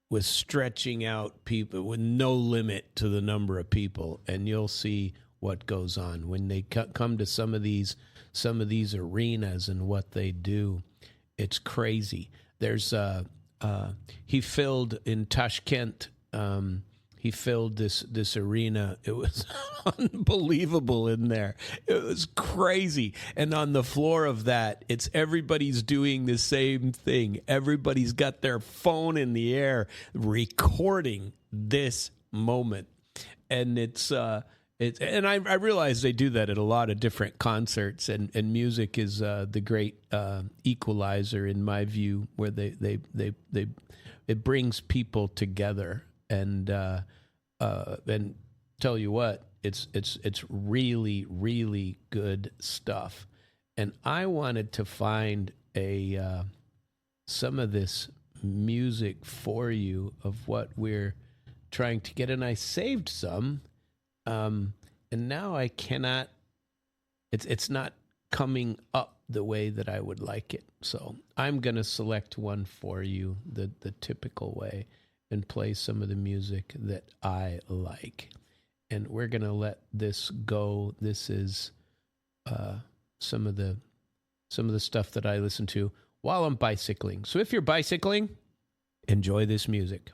with stretching out people with no limit to the number of people, and you'll see what goes on when they come to some of these arenas and what they do. It's crazy. There's he filled in Tashkent. He filled this arena. It was unbelievable in there. It was crazy. And on the floor of that, everybody's doing the same thing. Everybody's got their phone in the air recording this moment. And and I realize they do that at a lot of different concerts, and music is the great equalizer in my view, where it brings people together, and tell you what, it's really, really good stuff. And I wanted to find some of this music for you of what we're trying to get, and I saved some, and now I cannot. It's not coming up the way that I would like it. So I'm gonna select one for you the typical way and play some of the music that I like, and we're gonna let this go. This is some of the stuff that I listen to while I'm bicycling. So if you're bicycling, enjoy this music.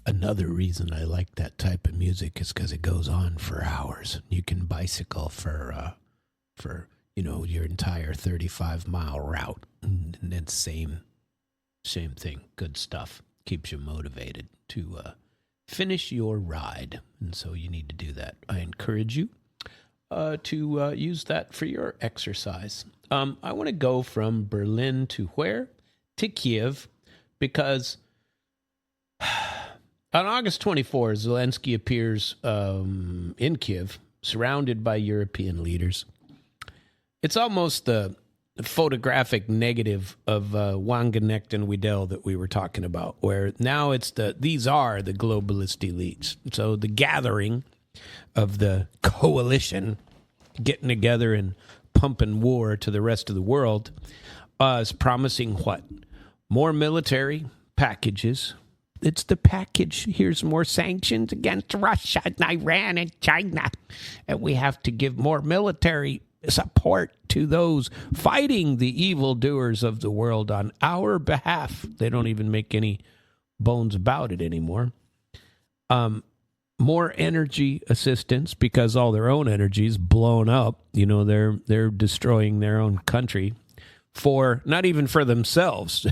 Another reason I like that type of music is because it goes on for hours. You can bicycle for your entire 35-mile route, and then same thing. Good stuff. Keeps you motivated to finish your ride, and so you need to do that. I encourage you to use that for your exercise. I want to go from Berlin to where? To Kiev, because on August 24, Zelensky appears in Kiev, surrounded by European leaders. It's almost the photographic negative of Wagenknecht and Weidel that we were talking about, where now these are the globalist elites. So the gathering of the coalition getting together and pumping war to the rest of the world is promising what? More military packages. It's the package. Here's more sanctions against Russia and Iran and China. And we have to give more military support to those fighting the evildoers of the world on our behalf. They don't even make any bones about it anymore. More energy assistance because all their own energy is blown up. You know, they're destroying their own country. Not even for themselves.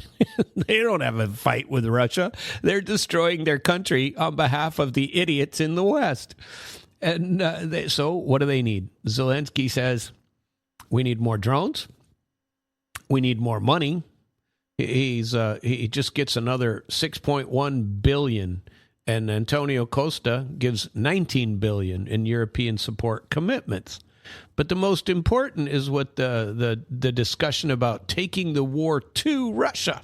They don't have a fight with Russia. They're destroying their country on behalf of the idiots in the West. And so what do they need? Zelensky says, We need more drones. We need more money. He just gets another $6.1 billion, and Antonio Costa gives $19 billion in European support commitments. But the most important is what the discussion about taking the war to Russia.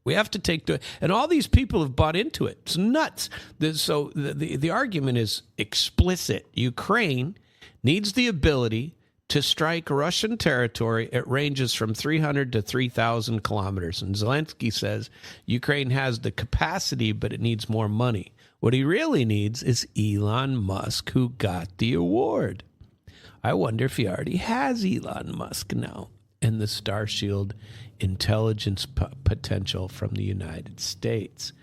We have to take and all these people have bought into it. It's nuts. So the argument is explicit. Ukraine needs the ability to strike Russian territory at ranges from 300 to 3,000 kilometers. And Zelensky says Ukraine has the capacity, but it needs more money. What he really needs is Elon Musk, who got the award. I wonder if he already has Elon Musk now and the Starshield intelligence potential from the United States.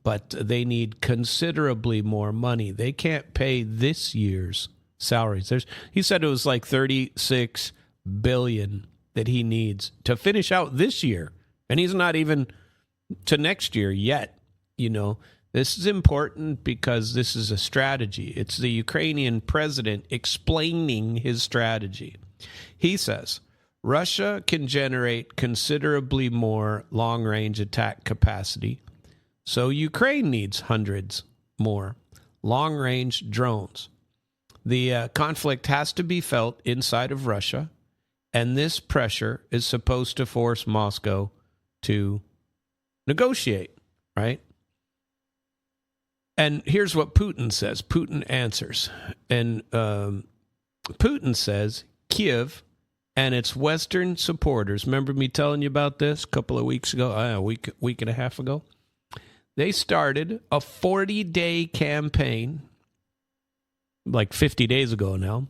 But they need considerably more money. They can't pay this year's salaries. He said it was like $36 billion that he needs to finish out this year. And he's not even to next year yet. You know, this is important because this is a strategy. It's the Ukrainian president explaining his strategy. He says Russia can generate considerably more long-range attack capacity, so Ukraine needs hundreds more long-range drones. The conflict has to be felt inside of Russia, and this pressure is supposed to force Moscow to negotiate, right? And here's what Putin says. Putin answers. And Putin says Kiev and its Western supporters, remember me telling you about this a couple of weeks ago, a week and a half ago? They started a 40-day campaign, like 50 days ago now,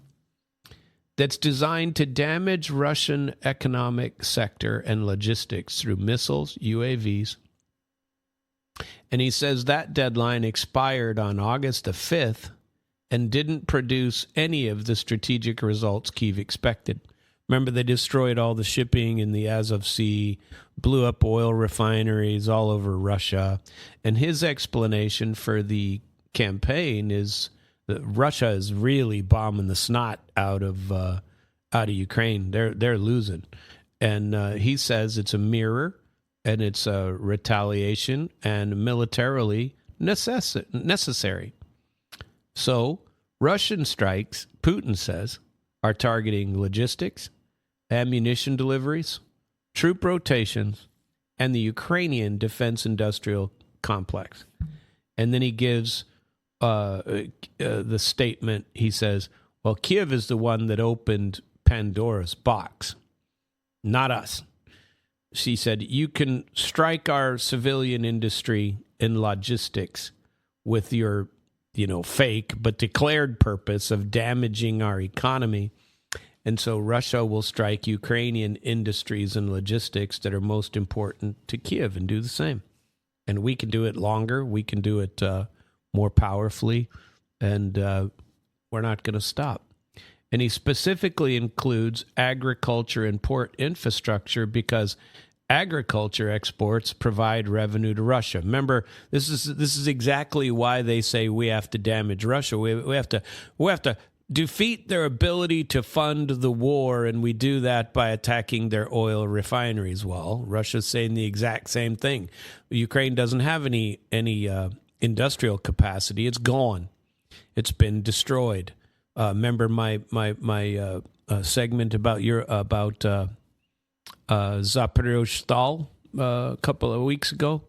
that's designed to damage Russian economic sector and logistics through missiles, UAVs. And he says that deadline expired on August the 5th and didn't produce any of the strategic results Kyiv expected. Remember, they destroyed all the shipping in the Azov Sea, blew up oil refineries all over Russia. And his explanation for the campaign is that Russia is really bombing the snot out of Ukraine. They're losing. And he says it's a mirror and it's a retaliation and militarily necessary. So Russian strikes, Putin says, are targeting logistics, ammunition deliveries, troop rotations, and the Ukrainian defense industrial complex. And then he gives the statement. He says, well, Kiev is the one that opened Pandora's box, not us. She said, you can strike our civilian industry and logistics with your, fake but declared purpose of damaging our economy. And so Russia will strike Ukrainian industries and logistics that are most important to Kiev and do the same. And we can do it longer. We can do it more powerfully. And we're not going to stop. And he specifically includes agriculture and port infrastructure because agriculture exports provide revenue to Russia. Remember, this is exactly why they say we have to damage Russia. We have to defeat their ability to fund the war, and we do that by attacking their oil refineries. Well, Russia's saying the exact same thing. Ukraine doesn't have any industrial capacity. It's gone. It's been destroyed. Remember my segment about Zaporizhzhstal a couple of weeks ago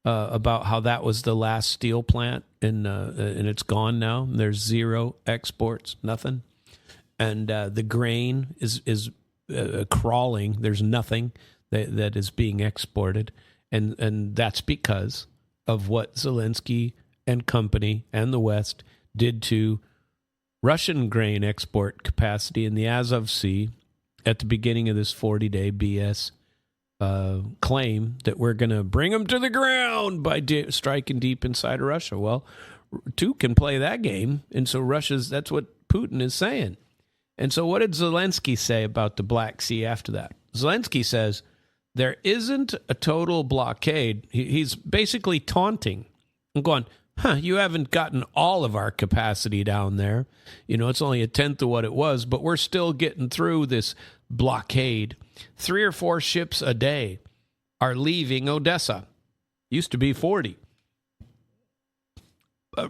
about how that was the last steel plant and it's gone now. There's zero exports, nothing, and the grain is crawling. There's nothing that is being exported, and that's because of what Zelensky and company and the West did to Russian grain export capacity in the Azov Sea at the beginning of this 40-day BS claim that we're going to bring them to the ground by striking deep inside of Russia. Well, two can play that game, and so that's what Putin is saying. And so what did Zelensky say about the Black Sea after that? Zelensky says there isn't a total blockade. He's basically taunting and going, you haven't gotten all of our capacity down there. It's only a tenth of what it was, but we're still getting through this blockade, 3 or 4 ships a day are leaving Odessa. Used to be 40.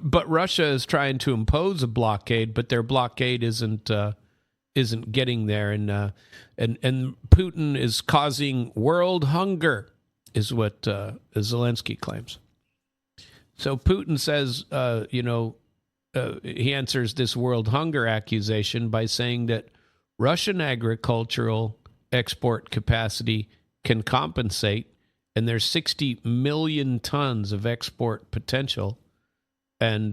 But Russia is trying to impose a blockade, but their blockade isn't getting there, and Putin is causing world hunger, is what Zelensky claims. So Putin says, he answers this world hunger accusation by saying that Russian agricultural export capacity can compensate, and there's 60 million tons of export potential, and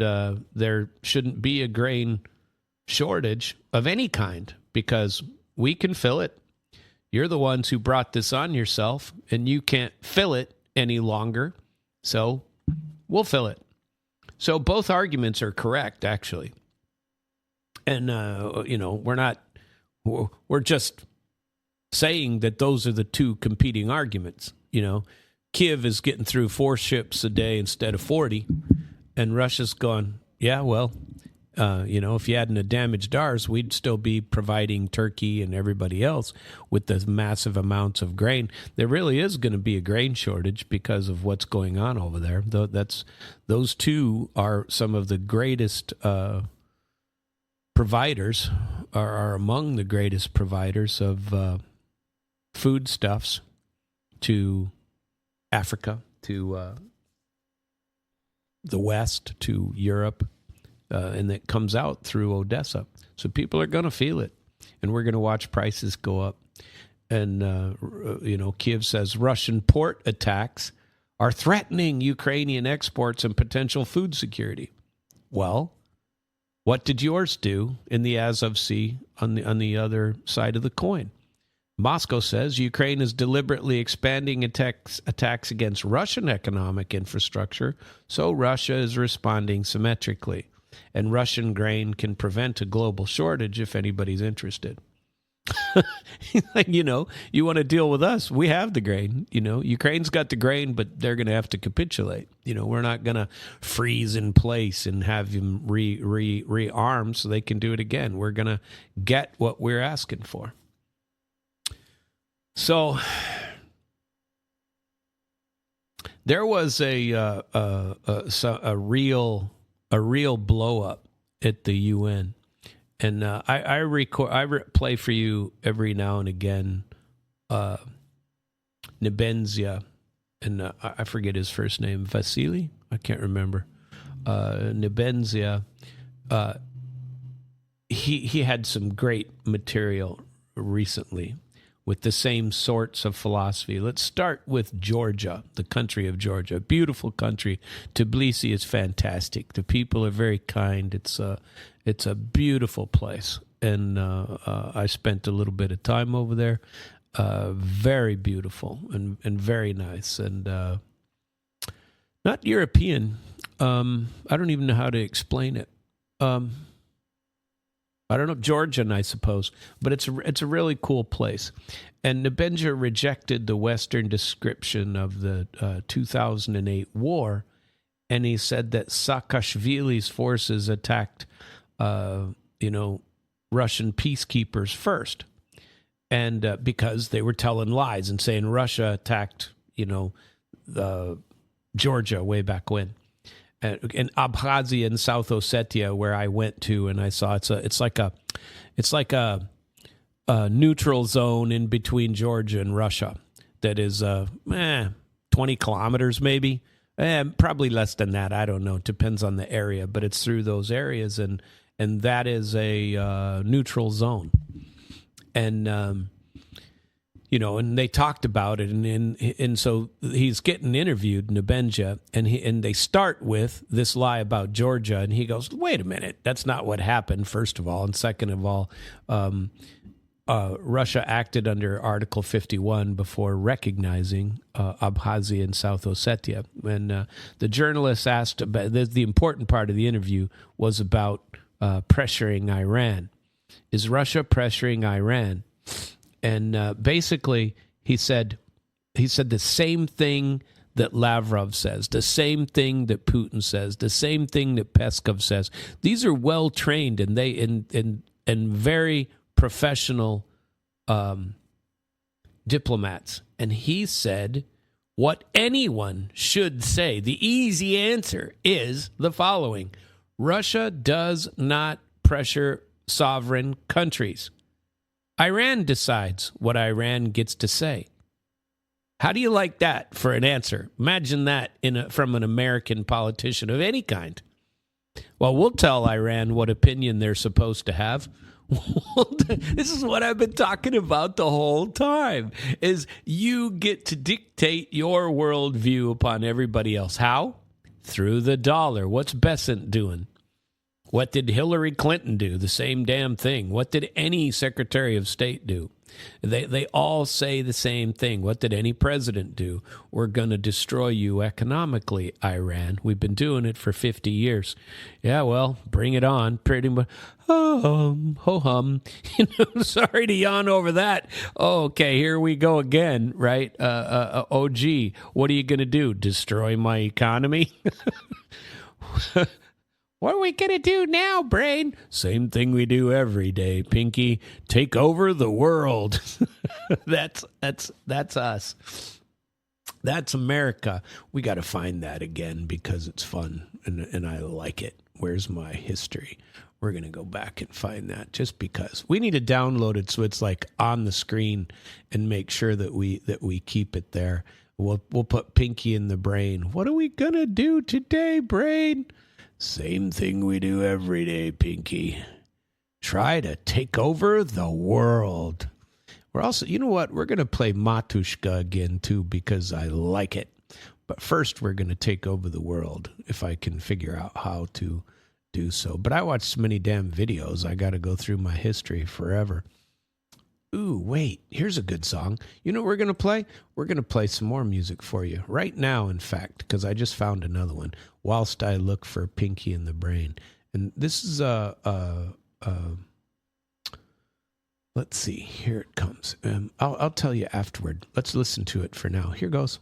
there shouldn't be a grain shortage of any kind because we can fill it. You're the ones who brought this on yourself, and you can't fill it any longer, so we'll fill it. So both arguments are correct, actually. And, we're just saying that those are the two competing arguments. Kiev is getting through 4 ships a day instead of 40, and Russia's going, yeah, well, if you hadn't damaged ours, we'd still be providing Turkey and everybody else with the massive amounts of grain. There really is going to be a grain shortage because of what's going on over there. Those two are some of the greatest providers, are among the greatest providers of foodstuffs to Africa, to the West, to Europe. And that comes out through Odessa. So people are going to feel it, and we're going to watch prices go up. And, Kiev says Russian port attacks are threatening Ukrainian exports and potential food security. Well, what did yours do in the Azov Sea on the other side of the coin? Moscow says Ukraine is deliberately expanding attacks against Russian economic infrastructure, so Russia is responding symmetrically. And Russian grain can prevent a global shortage if anybody's interested. You want to deal with us? We have the grain. Ukraine's got the grain, but they're going to have to capitulate. We're not going to freeze in place and have them rearm so they can do it again. We're going to get what we're asking for. So there was a real blow up at the UN, and I play for you every now and again. Nebenzia, and I forget his first name, Vasily. I can't remember. Nebenzia. He had some great material recently with the same sorts of philosophy. Let's start with Georgia, the country of Georgia. Beautiful country. Tbilisi is fantastic. The people are very kind. It's a beautiful place. And I spent a little bit of time over there. Very beautiful and very nice. And not European. I don't even know how to explain it. I don't know, Georgian, I suppose, but it's a really cool place. And Nebenzia rejected the Western description of the 2008 war, and he said that Saakashvili's forces attacked, Russian peacekeepers first, and because they were telling lies and saying Russia attacked, Georgia way back when. In Abkhazia and South Ossetia, where I went to, and I saw it's like a neutral zone in between Georgia and Russia that is 20 kilometers maybe, probably less than that. I don't know. It depends on the area, but it's through those areas, and that is a neutral zone, and. And they talked about it, and so he's getting interviewed, Nebenzia, and they start with this lie about Georgia, and he goes, "Wait a minute, that's not what happened." First of all, and second of all, Russia acted under Article 51 before recognizing Abkhazia and South Ossetia. And the journalist asked about the important part of the interview was about pressuring Iran. Is Russia pressuring Iran? And basically, he said the same thing that Lavrov says, the same thing that Putin says, the same thing that Peskov says. These are well trained and very professional diplomats, and he said what anyone should say. The easy answer is the following: Russia does not pressure sovereign countries. Iran decides what Iran gets to say. How do you like that for an answer? Imagine that from an American politician of any kind. Well, we'll tell Iran what opinion they're supposed to have. This is what I've been talking about the whole time, is you get to dictate your worldview upon everybody else. How? Through the dollar. What's Besant doing? What did Hillary Clinton do? The same damn thing. What did any Secretary of State do? They all say the same thing. What did any president do? We're going to destroy you economically, Iran. We've been doing it for 50 years. Yeah, well, bring it on. Pretty much. Ho-hum. Sorry to yawn over that. Okay, here we go again, right? OG, what are you going to do? Destroy my economy? What are we going to do now, brain? Same thing we do every day, Pinky. Take over the world. That's us. That's America. We got to find that again because it's fun and I like it. Where's my history? We're going to go back and find that just because. We need to download it so it's like on the screen and make sure that we keep it there. We'll put Pinky in the brain. What are we going to do today, brain? Same thing we do every day, Pinky. Try to take over the world. We're also, you know what? We're going to play Matushka again, too, because I like it. But first, we're going to take over the world, if I can figure out how to do so. But I watched so many damn videos, I got to go through my history forever. Ooh, wait, here's a good song. You know what we're going to play? We're going to play some more music for you. Right now, in fact, because I just found another one, whilst I look for Pinky in the Brain. And this is let's see, here it comes. I'll tell you afterward. Let's listen to it for now. Here goes.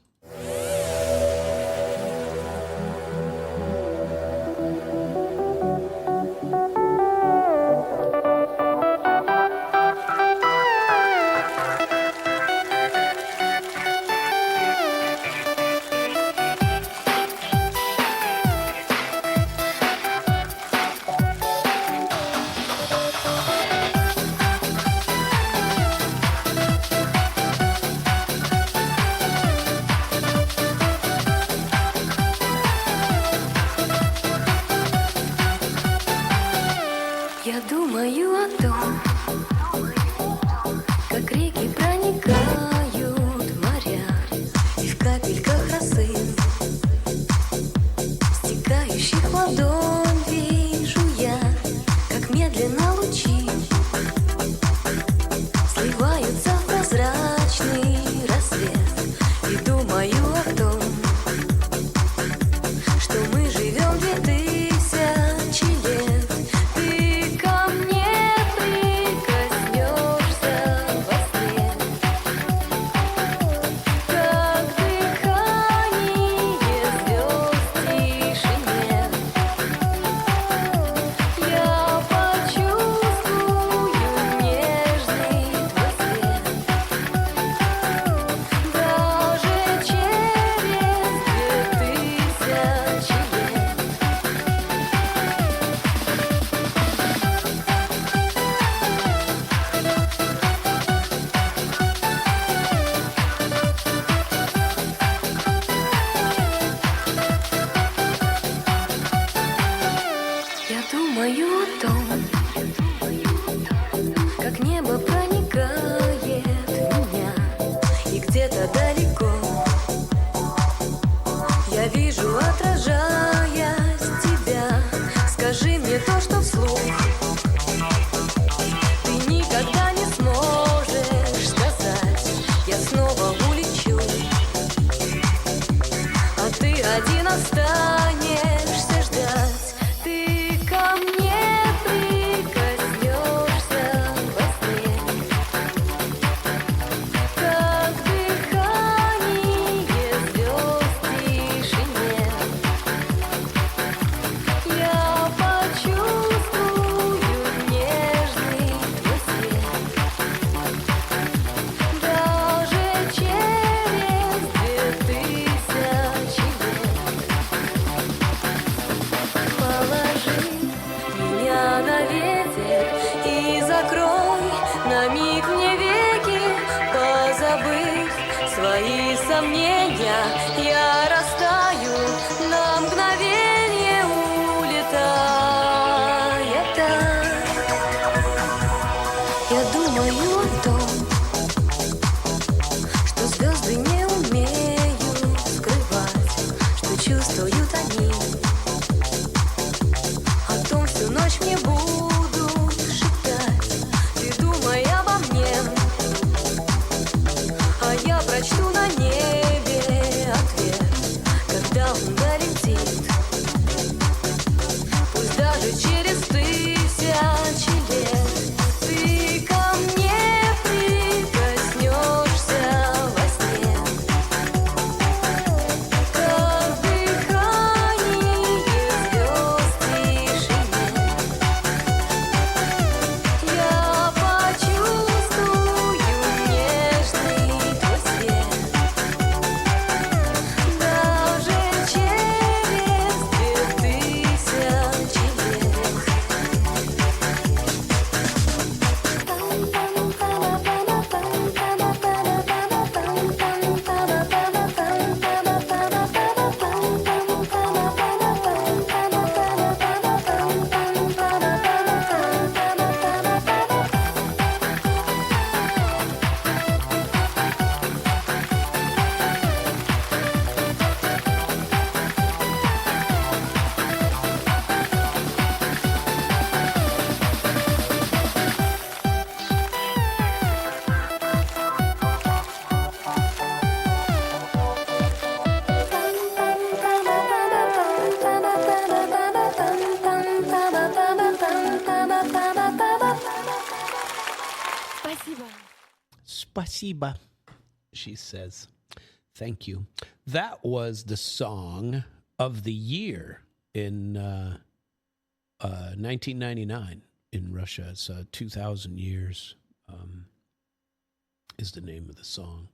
Я почувствую твои сомнения, я растаю, на мгновение улетая. Я думаю о том, что звезды не умеют скрывать, что чувствуют они. О том всю ночь мне будут шептать, ты думай обо мне. А я прочту на небе ответ, когда он долетит. Пусть даже через тысячи лет ты ко мне прикоснешься во сне. Как дыхание звезд в тишине. Я почувствую нежный твой свет. Даже через 2000 лет. Spasiba, she says. Thank you. That was the song of the year in 1999 in Russia. It's 2,000 years is the name of the song.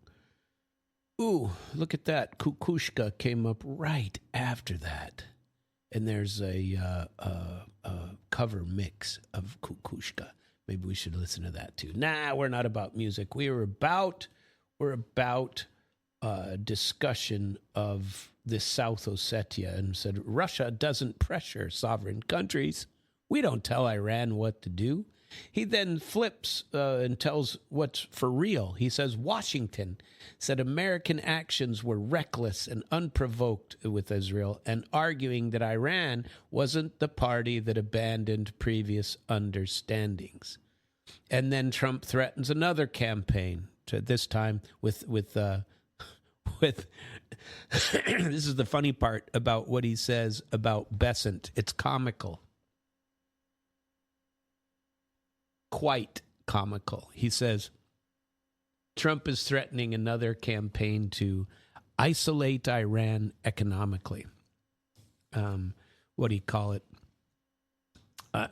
Ooh, look at that. Kukushka came up right after that. And there's a cover mix of Kukushka. Maybe we should listen to that too. Nah, we're not about music. We're about discussion of this South Ossetia, and said Russia doesn't pressure sovereign countries. We don't tell Iran what to do. He then flips and tells what's for real. He says Washington said American actions were reckless and unprovoked with Israel, and arguing that Iran wasn't the party that abandoned previous understandings. And then Trump threatens another campaign, this time with this is the funny part about what he says about Besant. It's comical. Quite comical. He says Trump is threatening another campaign to isolate Iran economically. What do you call it?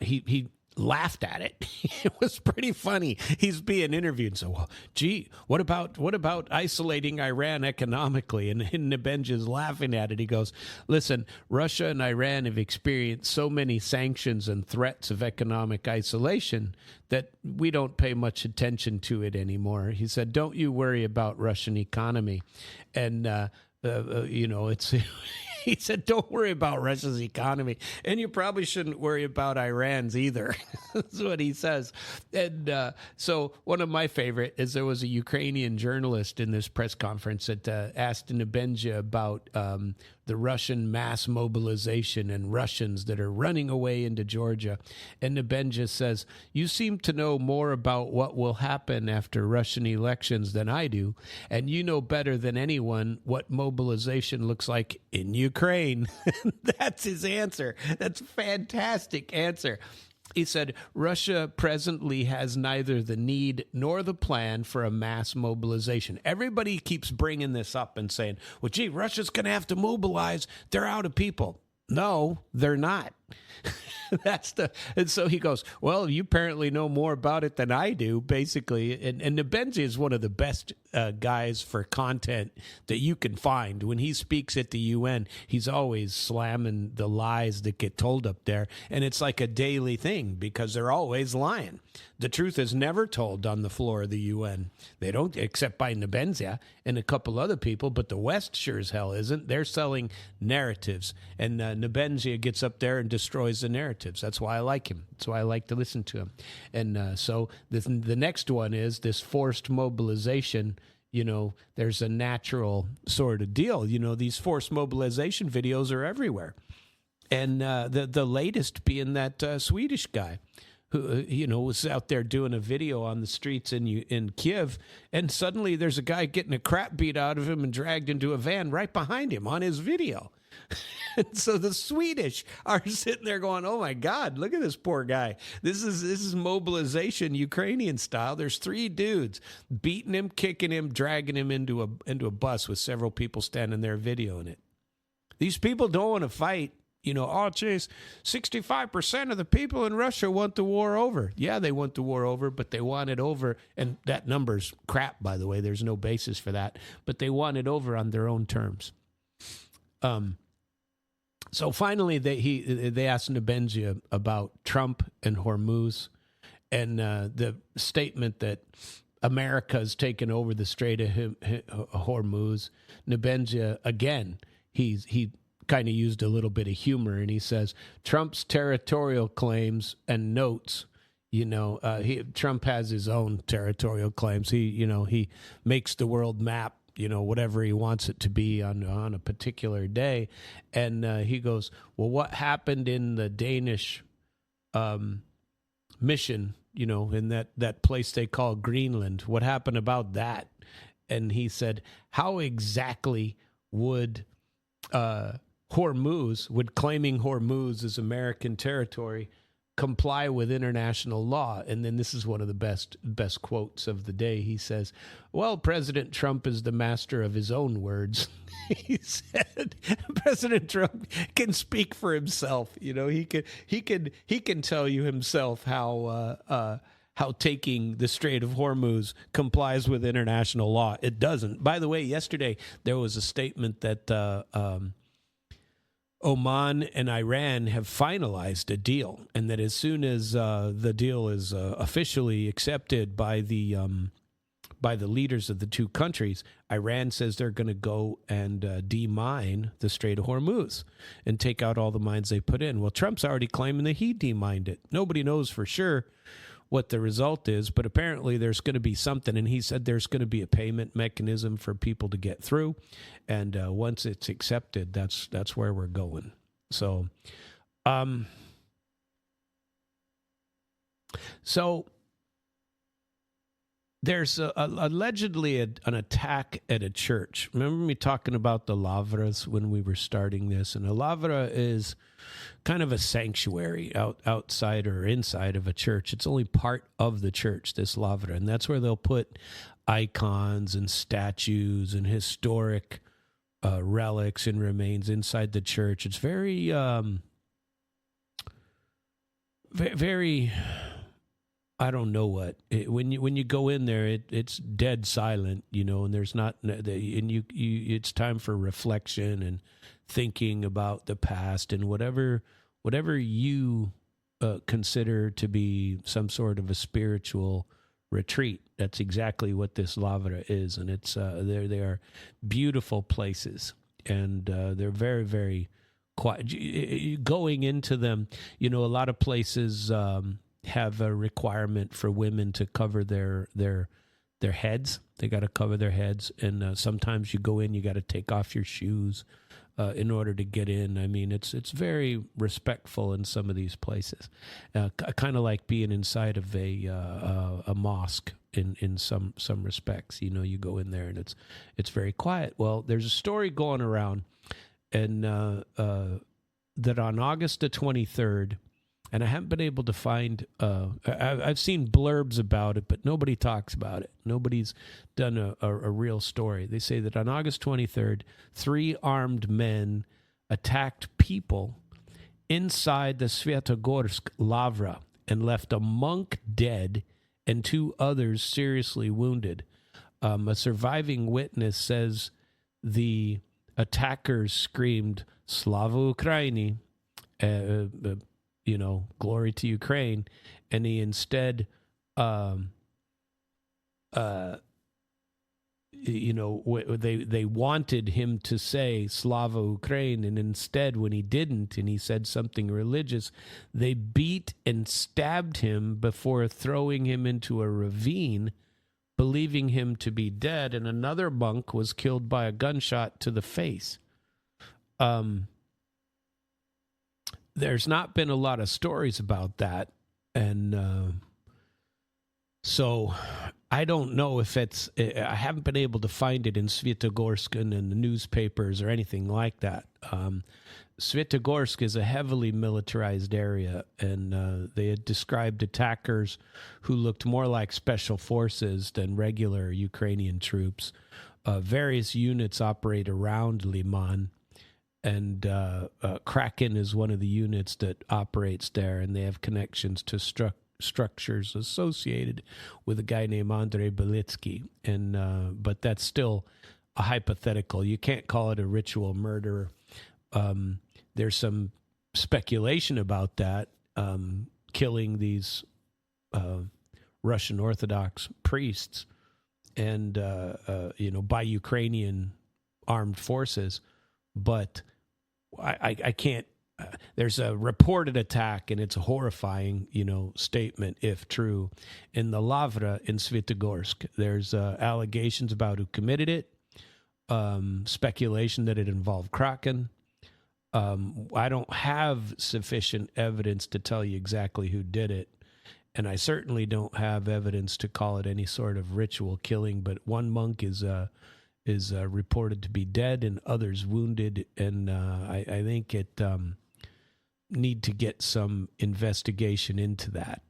He laughed at it. It was pretty funny. He's being interviewed. So, well, gee, what about isolating Iran economically? And Nebenzia's laughing at it. He goes, listen, Russia and Iran have experienced so many sanctions and threats of economic isolation that we don't pay much attention to it anymore. He said, don't you worry about Russian economy. And, it's... He said, don't worry about Russia's economy, and you probably shouldn't worry about Iran's either. That's what he says. And so one of my favorite is there was a Ukrainian journalist in this press conference that asked Nebenzia about the Russian mass mobilization and Russians that are running away into Georgia. And Nebenzia says, you seem to know more about what will happen after Russian elections than I do, and you know better than anyone what mobilization looks like in Ukraine. That's his answer. That's a fantastic answer. He said, Russia presently has neither the need nor the plan for a mass mobilization. Everybody keeps bringing this up and saying, well, gee, Russia's going to have to mobilize. They're out of people. No, they're not. And so he goes, well, you apparently know more about it than I do, basically. And Nebenzia is one of the best guys for content that you can find. When he speaks at the UN, he's always slamming the lies that get told up there. And it's like a daily thing because they're always lying. The truth is never told on the floor of the UN. They don't, except by Nebenzia and a couple other people, but the West sure as hell isn't. They're selling narratives. And Nebenzia gets up there and destroys the narratives. That's why I like him. That's why I like to listen to him. And so the next one is this forced mobilization. You know, there's a natural sort of deal. You know, these forced mobilization videos are everywhere. And the latest being that Swedish guy who, was out there doing a video on the streets in Kiev, and suddenly there's a guy getting a crap beat out of him and dragged into a van right behind him on his video. And so the Swedish are sitting there going, "Oh my God, look at this poor guy. This is mobilization Ukrainian style. There's 3 dudes beating him, kicking him, dragging him into a bus with several people standing there videoing it. These people don't want to fight. Oh, geez, 65% of the people in Russia want the war over. Yeah, they want the war over, but they want it over. And that number's crap, by the way. There's no basis for that. But they want it over on their own terms. So finally, they asked Nebenzia about Trump and Hormuz and the statement that America's taken over the Strait of Hormuz. Nebenzia, again, he kind of used a little bit of humor, and he says Trump's territorial claims and notes. Trump has his own territorial claims. He makes the world map, whatever he wants it to be on a particular day. And he goes, well, what happened in the Danish mission, in that place they call Greenland? What happened about that? And he said, how exactly would claiming Hormuz as American territory comply with international law? And then this is one of the best quotes of the day. He says, well, President Trump is the master of his own words. He said President Trump can speak for himself. He can tell you himself how taking the Strait of Hormuz complies with international law. It doesn't. By the way, yesterday there was a statement that Oman and Iran have finalized a deal, and that as soon as the deal is officially accepted by the leaders of the two countries, Iran says they're going to go and demine the Strait of Hormuz and take out all the mines they put in. Well, Trump's already claiming that he demined it. Nobody knows for sure what the result is, but apparently there's going to be something, and he said there's going to be a payment mechanism for people to get through, and once it's accepted, that's where we're going. So there's allegedly an attack at a church. Remember me talking about the Lavras when we were starting this? And a Lavra is kind of a sanctuary outside or inside of a church. It's only part of the church, this Lavra. And that's where they'll put icons and statues and historic relics and remains inside the church. It's very, very... I don't know what. When you go in there, it's dead silent, and there's not, and it's time for reflection and thinking about the past and whatever you consider to be some sort of a spiritual retreat. That's exactly what this Lavra is, and it's they are beautiful places, and they're very, very quiet. Going into them, a lot of places have a requirement for women to cover their heads. They got to cover their heads, and sometimes you go in, you got to take off your shoes in order to get in. I mean, it's very respectful in some of these places, kind of like being inside of a mosque in some respects. You go in there and it's very quiet. Well, there's a story going around, and that on August the 23rd. And I haven't been able to find, I've seen blurbs about it, but nobody talks about it. Nobody's done a real story. They say that on August 23rd, 3 armed men attacked people inside the Sviatogorsk Lavra and left a monk dead and 2 others seriously wounded. A surviving witness says the attackers screamed "Slava Ukraini," glory to Ukraine, and he instead, they wanted him to say Slava Ukraine, and instead, when he didn't, and he said something religious, they beat and stabbed him before throwing him into a ravine, believing him to be dead, and another monk was killed by a gunshot to the face. There's not been a lot of stories about that, and so I don't know if I haven't been able to find it in Sviatogorsk and in the newspapers or anything like that. Sviatogorsk is a heavily militarized area, and they had described attackers who looked more like special forces than regular Ukrainian troops. Various units operate around Liman, and Kraken is one of the units that operates there, and they have connections to structures associated with a guy named Andrei Belitsky, but that's still a hypothetical. You can't call it a ritual murder. There's some speculation about that, killing these Russian Orthodox priests and by Ukrainian armed forces, but I can't. There's a reported attack, and it's a horrifying, statement if true, in the Lavra in Sviatogorsk. There's allegations about who committed it, speculation that it involved Kraken. I don't have sufficient evidence to tell you exactly who did it, and I certainly don't have evidence to call it any sort of ritual killing. But one monk is reported to be dead, and others wounded, and I think it need to get some investigation into that.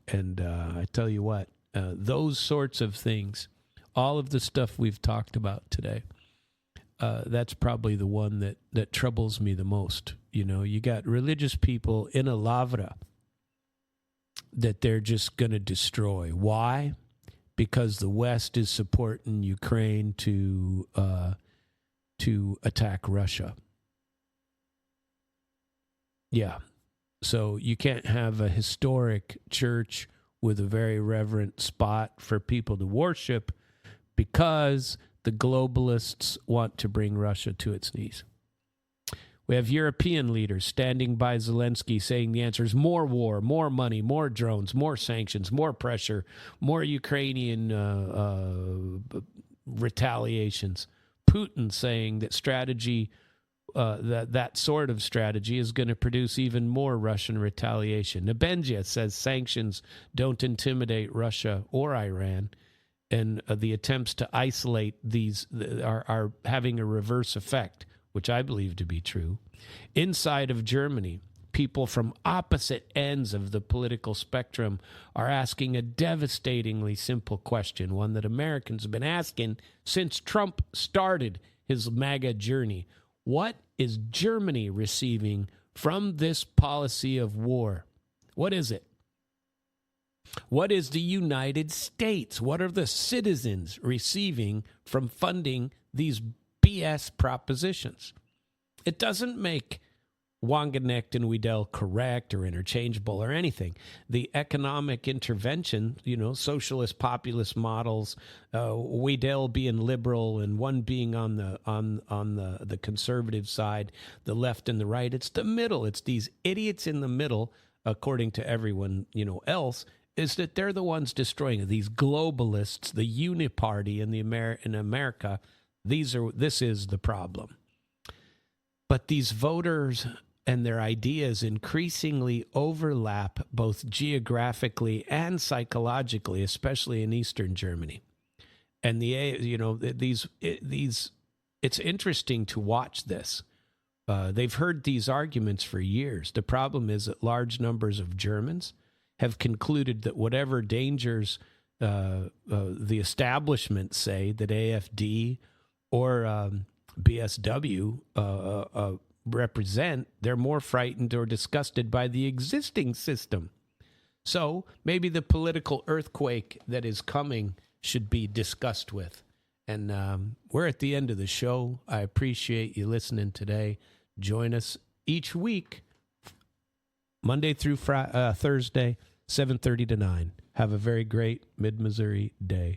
And I tell you what, those sorts of things, all of the stuff we've talked about today, that's probably the one that troubles me the most. You got religious people in a Lavra that they're just going to destroy. Why? Because the West is supporting Ukraine to attack Russia. Yeah. So you can't have a historic church with a very reverent spot for people to worship because the globalists want to bring Russia to its knees. We have European leaders standing by Zelensky saying the answer is more war, more money, more drones, more sanctions, more pressure, more Ukrainian retaliations. Putin saying that strategy, that sort of strategy is going to produce even more Russian retaliation. Nebenzia says sanctions don't intimidate Russia or Iran, and the attempts to isolate these are having a reverse effect, which I believe to be true. Inside of Germany, people from opposite ends of the political spectrum are asking a devastatingly simple question, one that Americans have been asking since Trump started his MAGA journey. What is Germany receiving from this policy of war? What is it? What is the United States? What are the citizens receiving from funding these BS propositions? It doesn't make Wagenknecht and Weidel correct or interchangeable or anything. The economic intervention, socialist populist models, Weidel being liberal and one being on the conservative side, the left and the right. It's the middle. It's these idiots in the middle, according to everyone else, is that they're the ones destroying it. These globalists, the uniparty in America. This is the problem. But these voters and their ideas increasingly overlap both geographically and psychologically, especially in Eastern Germany. And it's interesting to watch this. They've heard these arguments for years. The problem is that large numbers of Germans have concluded that whatever dangers the establishment say that AfD or BSW represent, they're more frightened or disgusted by the existing system. So maybe the political earthquake that is coming should be discussed with. And we're at the end of the show. I appreciate you listening today. Join us each week, Monday through Thursday, 7:30 to 9. Have a very great Mid-Missouri day.